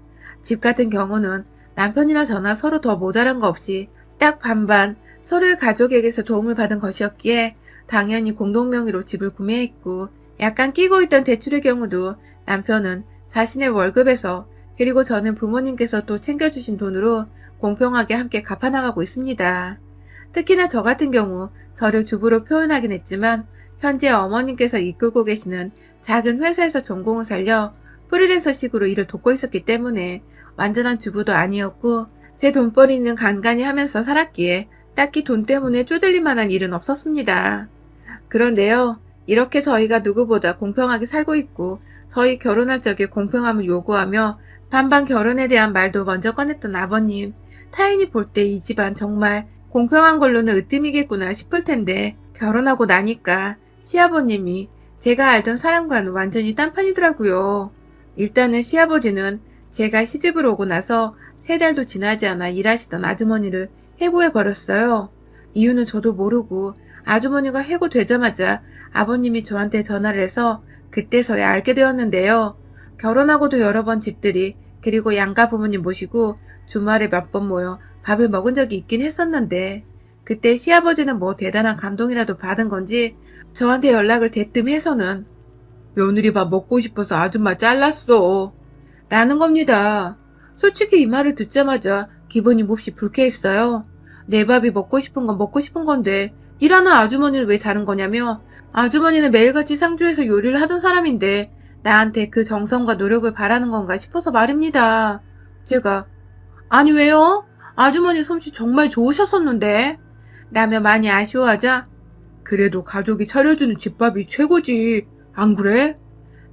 집 같은 경우는 남편이나 저나 서로 더 모자란 거 없이 딱 반반 서로의 가족에게서 도움을 받은 것이었기에 당연히 공동명의로 집을 구매했고, 약간 끼고 있던 대출의 경우도 남편은 자신의 월급에서, 그리고 저는 부모님께서 또 챙겨주신 돈으로 공평하게 함께 갚아나가고 있습니다. 특히나 저 같은 경우 저를 주부로 표현하긴 했지만 현재 어머님께서 이끌고 계시는 작은 회사에서 전공을 살려 프리랜서식으로 일을 돕고 있었기 때문에 완전한 주부도 아니었고, 제 돈벌이는 간간히 하면서 살았기에 딱히 돈 때문에 쪼들릴 만한 일은 없었습니다. 그런데요, 이렇게 저희가 누구보다 공평하게 살고 있고 저희 결혼할 적에 공평함을 요구하며 반반 결혼에 대한 말도 먼저 꺼냈던 아버님, 타인이 볼 때 이 집안 정말 공평한 걸로는 으뜸이겠구나 싶을 텐데, 결혼하고 나니까 시아버님이 제가 알던 사람과는 완전히 딴판이더라고요. 일단은 시아버지는 제가 시집을 오고 나서 3달도 지나지 않아 일하시던 아주머니를 해고해버렸어요. 이유는 저도 모르고 아주머니가 해고되자마자 아버님이 저한테 전화를 해서 그때서야 알게 되었는데요. 결혼하고도 여러 번 집들이, 그리고 양가 부모님 모시고 주말에 몇 번 모여 밥을 먹은 적이 있긴 했었는데, 그때 시아버지는 뭐 대단한 감동이라도 받은 건지 저한테 연락을 대뜸 해서는 며느리 밥 먹고 싶어서 아줌마 잘랐어 라는 겁니다. 솔직히 이 말을 듣자마자 기분이 몹시 불쾌했어요. 내 밥이 먹고 싶은 건 먹고 싶은 건데 일하는 아주머니는 왜 자른 거냐며, 아주머니는 매일같이 상주해서 요리를 하던 사람인데 나한테 그 정성과 노력을 바라는 건가 싶어서 말입니다. 제가 아니 왜요? 아주머니 솜씨 정말 좋으셨었는데 라며 많이 아쉬워하자, 그래도 가족이 차려주는 집밥이 최고지 안 그래?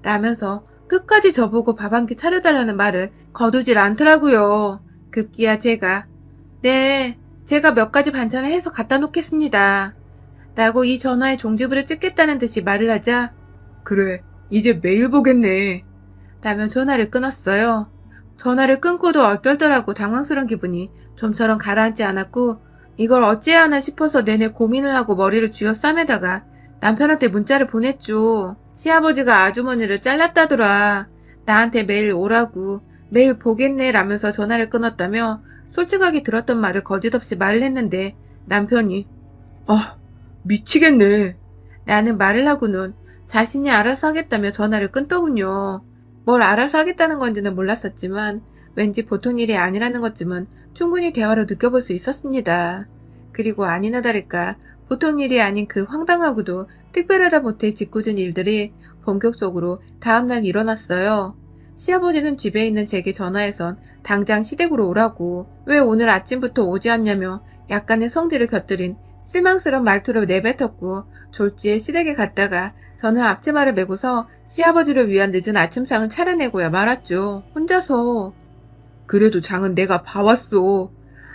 라면서 끝까지 저보고 밥 한 끼 차려달라는 말을 거두질 않더라고요. 급기야 제가 네, 제가 몇 가지 반찬을 해서 갖다 놓겠습니다 라고 이 전화에 종지부를 찍겠다는 듯이 말을 하자, 그래 이제 매일 보겠네 라며 전화를 끊었어요. 전화를 끊고도 얼떨떨하고 당황스러운 기분이 좀처럼 가라앉지 않았고, 이걸 어찌해야 하나 싶어서 내내 고민을 하고 머리를 쥐어싸매다가 남편한테 문자를 보냈죠. 시아버지가 아주머니를 잘랐다더라. 나한테 매일 오라고, 매일 보겠네 라면서 전화를 끊었다며 솔직하게 들었던 말을 거짓없이 말을 했는데, 남편이 미치겠네 라는 말을 하고는 자신이 알아서 하겠다며 전화를 끊더군요. 뭘 알아서 하겠다는 건지는 몰랐었지만 왠지 보통 일이 아니라는 것쯤은 충분히 대화로 느껴볼 수 있었습니다. 그리고 아니나 다를까 보통 일이 아닌 그 황당하고도 특별하다 못해 짓궂은 일들이 본격적으로 다음날 일어났어요. 시아버지는 집에 있는 제게 전화해선 당장 시댁으로 오라고, 왜 오늘 아침부터 오지 않냐며 약간의 성질을 곁들인 실망스러운 말투를 내뱉었고, 졸지에 시댁에 갔다가 저는 앞치마를 메고서 시아버지를 위한 늦은 아침상을 차려내고야 말았죠. 혼자서. 그래도 장은 내가 봐왔소.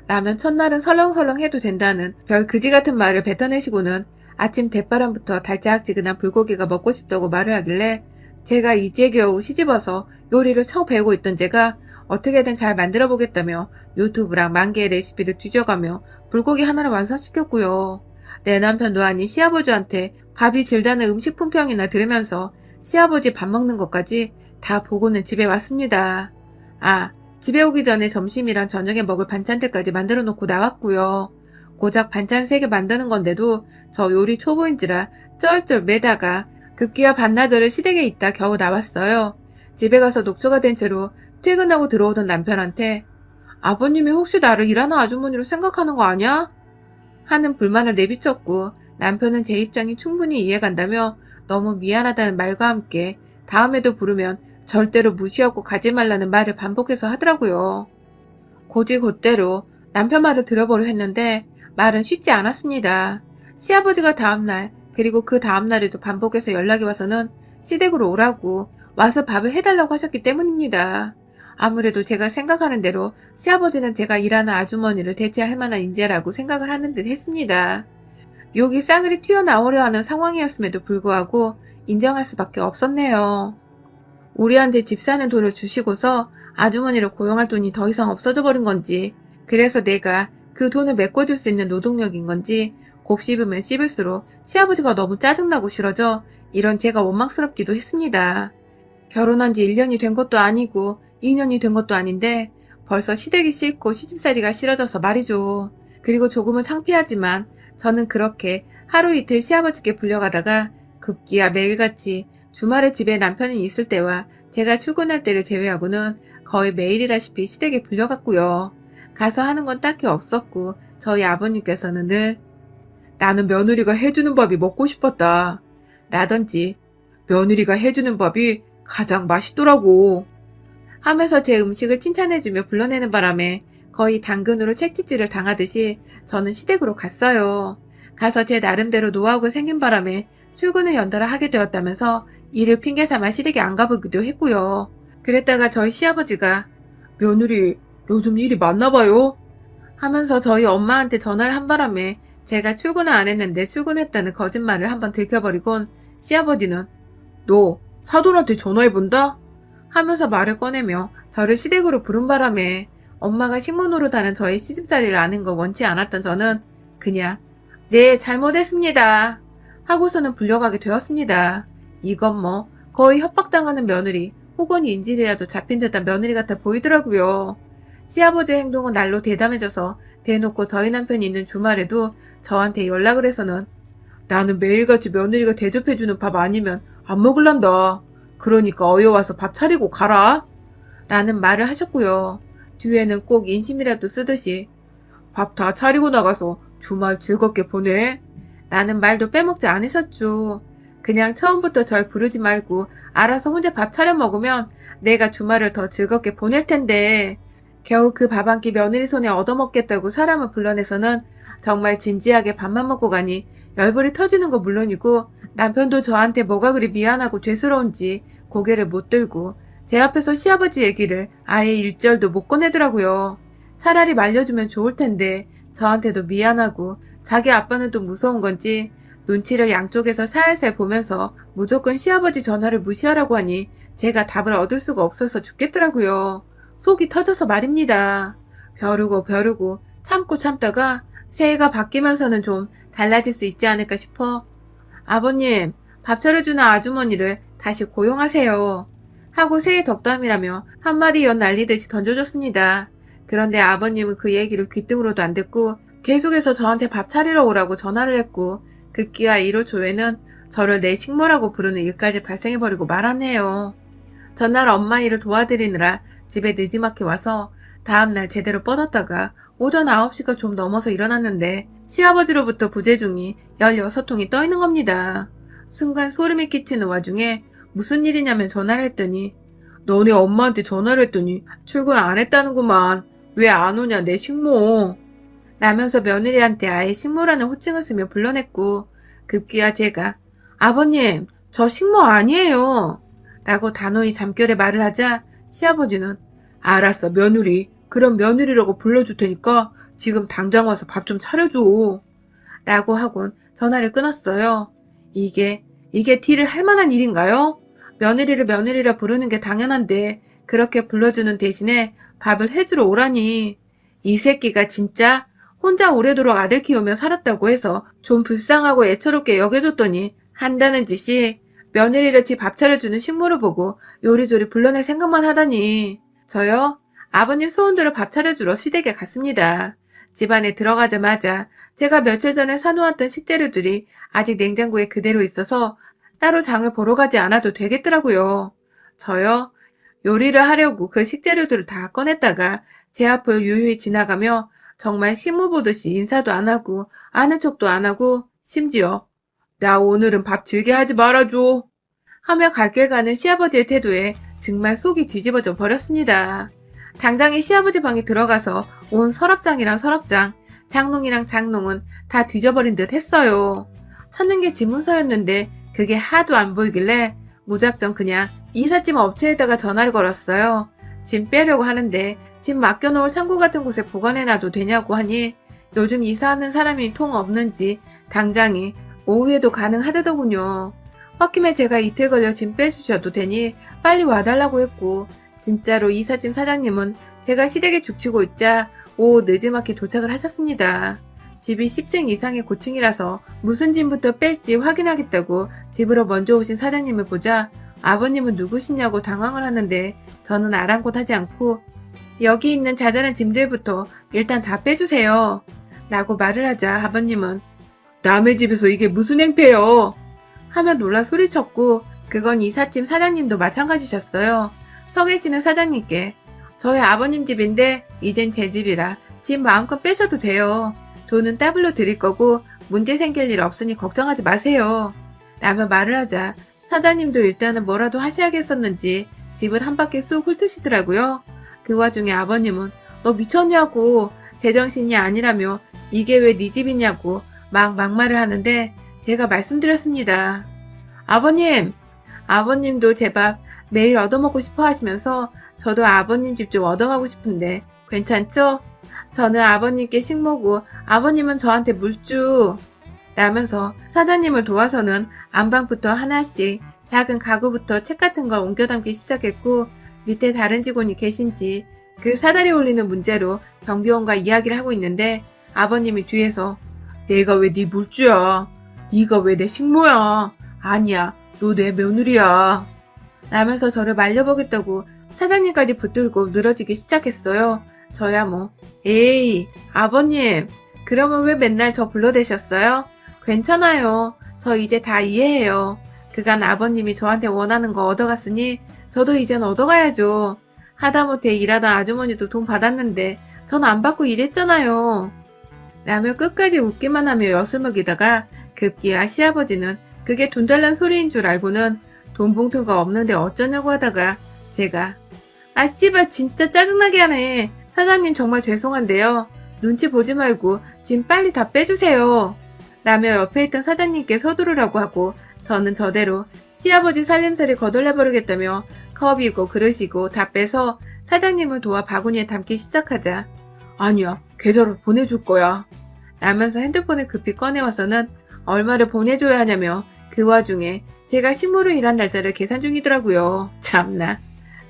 라면 첫날은 설렁설렁 해도 된다는 별 그지 같은 말을 뱉어내시고는 아침 대바람부터 달짝지근한 불고기가 먹고 싶다고 말을 하길래, 제가 이제 겨우 시집와서 요리를 처음 배우고 있던 제가 어떻게든 잘 만들어 보겠다며 유튜브랑 만 개의 레시피를 뒤져가며 불고기 하나를 완성시켰고요. 내 남편도 아닌 시아버지한테 밥이 질다는 음식 품평이나 들으면서 시아버지 밥 먹는 것까지 다 보고는 집에 왔습니다. 아, 집에 오기 전에 점심이랑 저녁에 먹을 반찬들까지 만들어 놓고 나왔고요. 고작 반찬 3개 만드는 건데도 저 요리 초보인지라 쩔쩔 매다가 급기야 반나절을 시댁에 있다 겨우 나왔어요. 집에 가서 녹초가 된 채로 퇴근하고 들어오던 남편한테 아버님이 혹시 나를 일하는 아주머니로 생각하는 거 아니야? 하는 불만을 내비쳤고, 남편은 제 입장이 충분히 이해간다며 너무 미안하다는 말과 함께 다음에도 부르면 절대로 무시하고 가지 말라는 말을 반복해서 하더라고요. 곧이곧대로 남편 말을 들어보려 했는데 말은 쉽지 않았습니다. 시아버지가 다음날 그리고 그 다음날에도 반복해서 연락이 와서는 시댁으로 오라고, 와서 밥을 해달라고 하셨기 때문입니다. 아무래도 제가 생각하는 대로 시아버지는 제가 일하는 아주머니를 대체할 만한 인재라고 생각을 하는 듯 했습니다. 욕이 싸그리 튀어나오려 하는 상황이었음에도 불구하고 인정할 수밖에 없었네요. 우리한테 집 사는 돈을 주시고서 아주머니를 고용할 돈이 더 이상 없어져 버린 건지, 그래서 내가 그 돈을 메꿔줄 수 있는 노동력인 건지, 곱씹으면 씹을수록 시아버지가 너무 짜증나고 싫어져 이런 제가 원망스럽기도 했습니다. 결혼한 지 1년이 된 것도 아니고 2년이 된 것도 아닌데 벌써 시댁이 싫고 시집살이가 싫어져서 말이죠. 그리고 조금은 창피하지만 저는 그렇게 하루 이틀 시아버지께 불려가다가 급기야 매일같이 주말에 집에 남편이 있을 때와 제가 출근할 때를 제외하고는 거의 매일이다시피 시댁에 불려갔고요. 가서 하는 건 딱히 없었고 저희 아버님께서는 늘 나는 며느리가 해주는 밥이 먹고 싶었다 라던지 며느리가 해주는 밥이 가장 맛있더라고 하면서 제 음식을 칭찬해주며 불러내는 바람에 거의 당근으로 책짓질을 당하듯이 저는 시댁으로 갔어요. 가서 제 나름대로 노하우가 생긴 바람에 출근을 연달아 하게 되었다면서 일을 핑계삼아 시댁에 안 가보기도 했고요. 그랬다가 저희 시아버지가 며느리 요즘 일이 많나봐요 하면서 저희 엄마한테 전화를 한 바람에 제가 출근을 안 했는데 출근했다는 거짓말을 한번 들켜버리곤 시아버지는 너 사돈한테 전화해본다? 하면서 말을 꺼내며 저를 시댁으로 부른 바람에 엄마가 식모노릇하는 저의 시집살이를 아는 거 원치 않았던 저는 그냥 네 잘못했습니다 하고서는 불려가게 되었습니다. 이건 뭐 거의 협박당하는 며느리 혹은 인질이라도 잡힌 듯한 며느리 같아 보이더라고요. 시아버지의 행동은 날로 대담해져서 대놓고 저희 남편이 있는 주말에도 저한테 연락을 해서는 나는 매일같이 며느리가 대접해주는 밥 아니면 안 먹을란다. 그러니까 어여와서 밥 차리고 가라. 라는 말을 하셨고요. 뒤에는 꼭 인심이라도 쓰듯이 밥 다 차리고 나가서 주말 즐겁게 보내. 라는 말도 빼먹지 않으셨죠. 그냥 처음부터 절 부르지 말고 알아서 혼자 밥 차려 먹으면 내가 주말을 더 즐겁게 보낼 텐데 겨우 그 밥 한 끼 며느리 손에 얻어먹겠다고 사람을 불러내서는 정말 진지하게 밥만 먹고 가니 열불이 터지는 거 물론이고 남편도 저한테 뭐가 그리 미안하고 죄스러운지 고개를 못 들고 제 앞에서 시아버지 얘기를 아예 일절도 못 꺼내더라고요. 차라리 말려주면 좋을 텐데 저한테도 미안하고 자기 아빠는 또 무서운 건지 눈치를 양쪽에서 살살 보면서 무조건 시아버지 전화를 무시하라고 하니 제가 답을 얻을 수가 없어서 죽겠더라고요. 속이 터져서 말입니다. 벼르고 참고 참다가 새해가 바뀌면서는 좀 달라질 수 있지 않을까 싶어 아버님 밥 차려주는 아주머니를 다시 고용하세요 하고 새해 덕담이라며 한마디 연 날리듯이 던져줬습니다. 그런데 아버님은 그 얘기를 귓등으로도 안 듣고 계속해서 저한테 밥 차리러 오라고 전화를 했고 급기야 1호 초에는 저를 내 식모라고 부르는 일까지 발생해버리고 말았네요. 전날 엄마 일을 도와드리느라 집에 늦지막히 와서 다음날 제대로 뻗었다가 오전 9시가 좀 넘어서 일어났는데 시아버지로부터 부재중이 16통이 떠있는 겁니다. 순간 소름이 끼치는 와중에 무슨 일이냐면 전화를 했더니 너네 엄마한테 전화를 했더니 출근 안 했다는구만. 왜 안 오냐 내 식모. 라면서 며느리한테 아예 식모라는 호칭을 쓰며 불러냈고 급기야 제가 아버님 저 식모 아니에요 라고 단호히 잠결에 말을 하자 시아버지는 알았어 며느리 그럼 며느리라고 불러줄 테니까 지금 당장 와서 밥 좀 차려줘 라고 하곤 전화를 끊었어요. 이게 티를 할 만한 일인가요? 며느리를 며느리라 부르는 게 당연한데 그렇게 불러주는 대신에 밥을 해주러 오라니. 이 새끼가 진짜 혼자 오래도록 아들 키우며 살았다고 해서 좀 불쌍하고 애처롭게 여겨줬더니 한다는 짓이 며느리를 집 밥 차려주는 식모를 보고 요리조리 불러낼 생각만 하다니. 저요? 아버님 소원대로 밥 차려주러 시댁에 갔습니다. 집안에 들어가자마자 제가 며칠 전에 사놓았던 식재료들이 아직 냉장고에 그대로 있어서 따로 장을 보러 가지 않아도 되겠더라고요. 저요? 요리를 하려고 그 식재료들을 다 꺼냈다가 제 앞을 유유히 지나가며 정말 식모 보듯이 인사도 안 하고 아는 척도 안 하고 심지어 나 오늘은 밥 질게 하지 말아줘 하며 갈 길 가는 시아버지의 태도에 정말 속이 뒤집어져 버렸습니다. 당장에 시아버지 방에 들어가서 온 서랍장이랑 서랍장, 장롱이랑 장롱은 다 뒤져버린 듯 했어요. 찾는 게 집문서였는데 그게 하도 안 보이길래 무작정 그냥 이삿짐 업체에다가 전화를 걸었어요. 짐 빼려고 하는데 짐 맡겨놓을 창고 같은 곳에 보관해놔도 되냐고 하니 요즘 이사하는 사람이 통 없는지 당장이 오후에도 가능하다더군요. 홧김에 제가 이틀 걸려 짐 빼주셔도 되니 빨리 와달라고 했고 진짜로 이삿짐 사장님은 제가 시댁에 죽치고 있자 오후 늦지막히 도착을 하셨습니다. 집이 10층 이상의 고층이라서 무슨 짐부터 뺄지 확인하겠다고 집으로 먼저 오신 사장님을 보자 아버님은 누구시냐고 당황을 하는데 저는 아랑곳하지 않고 여기 있는 자잘한 짐들부터 일단 다 빼주세요 라고 말을 하자 아버님은 남의 집에서 이게 무슨 행패요 하며 놀라 소리쳤고 그건 이삿짐 사장님도 마찬가지셨어요. 서 계시는 사장님께 저희 아버님 집인데 이젠 제 집이라 짐 마음껏 빼셔도 돼요. 돈은 더블로 드릴 거고 문제 생길 일 없으니 걱정하지 마세요. 라며 말을 하자 사장님도 일단은 뭐라도 하셔야겠었는지 집을 한 바퀴 쑥 훑으시더라고요. 그 와중에 아버님은 너 미쳤냐고 제정신이 아니라며 이게 왜 네 집이냐고 막 막말을 하는데 제가 말씀드렸습니다. 아버님도 제 밥 매일 얻어먹고 싶어 하시면서 저도 아버님 집 좀 얻어가고 싶은데 괜찮죠? 저는 아버님께 식모고 아버님은 저한테 물주 라면서 사장님을 도와서는 안방부터 하나씩 작은 가구부터 책 같은 걸 옮겨 담기 시작했고 밑에 다른 직원이 계신지 그 사다리 올리는 문제로 경비원과 이야기를 하고 있는데 아버님이 뒤에서 내가 왜 네 물주야? 네가 왜 내 식모야? 아니야, 너 내 며느리야. 라면서 저를 말려보겠다고 사장님까지 붙들고 늘어지기 시작했어요. 저야 뭐 에이 아버님 그러면 왜 맨날 저 불러대셨어요? 괜찮아요. 저 이제 다 이해해요. 그간 아버님이 저한테 원하는 거 얻어갔으니 저도 이젠 얻어가야죠. 하다못해 일하던 아주머니도 돈 받았는데 전 안 받고 일했잖아요. 라며 끝까지 웃기만 하며 엿을 먹이다가 급기야 시아버지는 그게 돈 달란 소리인 줄 알고는 돈 봉투가 없는데 어쩌냐고 하다가 제가 아 씨발 진짜 짜증나게 하네. 사장님 정말 죄송한데요. 눈치 보지 말고 짐 빨리 다 빼주세요. 라며 옆에 있던 사장님께 서두르라고 하고 저는 저대로 시아버지 살림살이 거덜내버리겠다며 컵이고 그릇이고 다 빼서 사장님을 도와 바구니에 담기 시작하자 아니야 계좌로 보내줄 거야 라면서 핸드폰을 급히 꺼내와서는 얼마를 보내줘야 하냐며 그 와중에 제가 식모로 일한 날짜를 계산 중이더라고요. 참나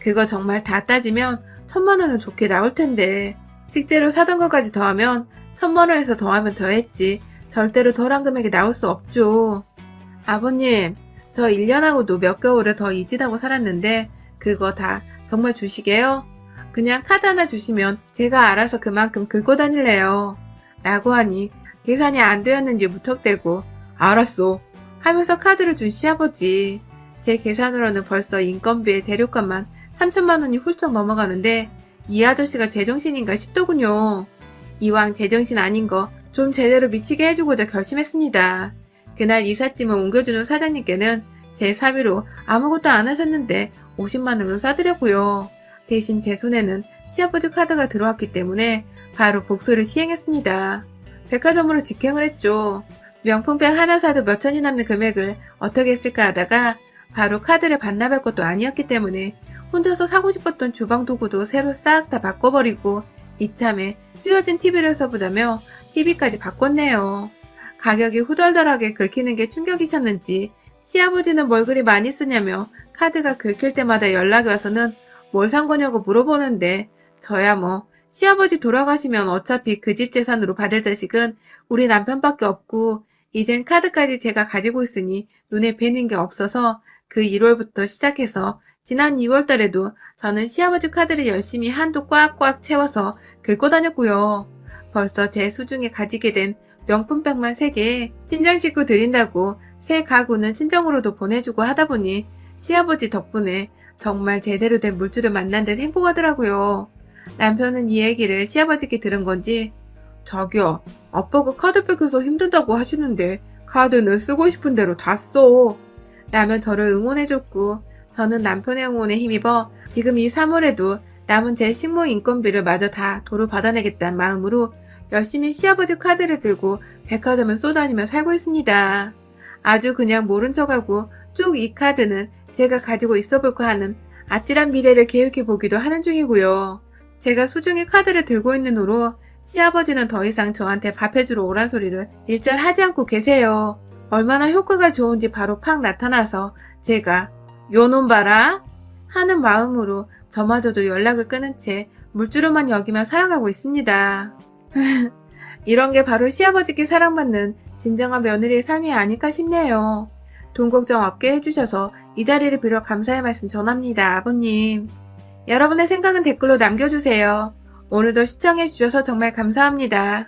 그거 정말 다 따지면 1000만원은 좋게 나올 텐데 식재료 사던 것까지 더하면 1000만원에서 더하면 더했지 절대로 덜한 금액이 나올 수 없죠. 아버님 저 1년하고도 몇 개월을 더 이지다고 살았는데 그거 다 정말 주시게요? 그냥 카드 하나 주시면 제가 알아서 그만큼 긁고 다닐래요. 라고 하니 계산이 안 되었는지 무턱대고 알았어 하면서 카드를 준 시아버지. 제 계산으로는 벌써 인건비에 재료값만 3천만원이 훌쩍 넘어가는데 이 아저씨가 제정신인가 싶더군요. 이왕 제정신 아닌 거 좀 제대로 미치게 해주고자 결심했습니다. 그날 이삿짐을 옮겨주는 사장님께는 제 사비로 아무것도 안 하셨는데 50만 원으로 사드렸고요. 대신 제 손에는 시아버지 카드가 들어왔기 때문에 바로 복수를 시행했습니다. 백화점으로 직행을 했죠. 명품백 하나 사도 몇 천이 남는 금액을 어떻게 했을까 하다가 바로 카드를 반납할 것도 아니었기 때문에 혼자서 사고 싶었던 주방 도구도 새로 싹 다 바꿔버리고 이참에 휘어진 TV를 써보자며 TV까지 바꿨네요. 가격이 후덜덜하게 긁히는 게 충격이셨는지 시아버지는 뭘 그리 많이 쓰냐며 카드가 긁힐 때마다 연락이 와서는 뭘 산 거냐고 물어보는데 저야 뭐 시아버지 돌아가시면 어차피 그 집 재산으로 받을 자식은 우리 남편밖에 없고 이젠 카드까지 제가 가지고 있으니 눈에 뵈는 게 없어서 그 1월부터 시작해서 지난 2월 달에도 저는 시아버지 카드를 열심히 한도 꽉꽉 채워서 긁고 다녔고요. 벌써 제 수중에 가지게 된 명품백만 3개 친정 식구 드린다고 새 가구는 친정으로도 보내주고 하다 보니 시아버지 덕분에 정말 제대로 된 물줄을 만난 듯 행복하더라고요. 남편은 이 얘기를 시아버지께 들은 건지 자기야, 아빠가 카드 뺏겨서 힘든다고 하시는데 카드는 쓰고 싶은 대로 다 써. 라며 저를 응원해줬고 저는 남편의 응원에 힘입어 지금 이 3월에도 남은 제 식모 인건비를 마저 다 도로 받아내겠다는 마음으로 열심히 시아버지 카드를 들고 백화점을 쏘다니며 살고 있습니다. 아주 그냥 모른 척하고 쭉 이 카드는 제가 가지고 있어볼까 하는 아찔한 미래를 계획해보기도 하는 중이고요. 제가 수중에 카드를 들고 있는 후로 시아버지는 더 이상 저한테 밥 해주러 오란 소리를 일절 하지 않고 계세요. 얼마나 효과가 좋은지 바로 팍 나타나서 제가 요놈 봐라 하는 마음으로 저마저도 연락을 끊은 채 물주로만 여기며 살아가고 있습니다. 이런 게 바로 시아버지께 사랑받는 진정한 며느리의 삶이 아닐까 싶네요. 돈 걱정 없게 해주셔서 이 자리를 빌어 감사의 말씀 전합니다, 아버님. 여러분의 생각은 댓글로 남겨주세요. 오늘도 시청해주셔서 정말 감사합니다.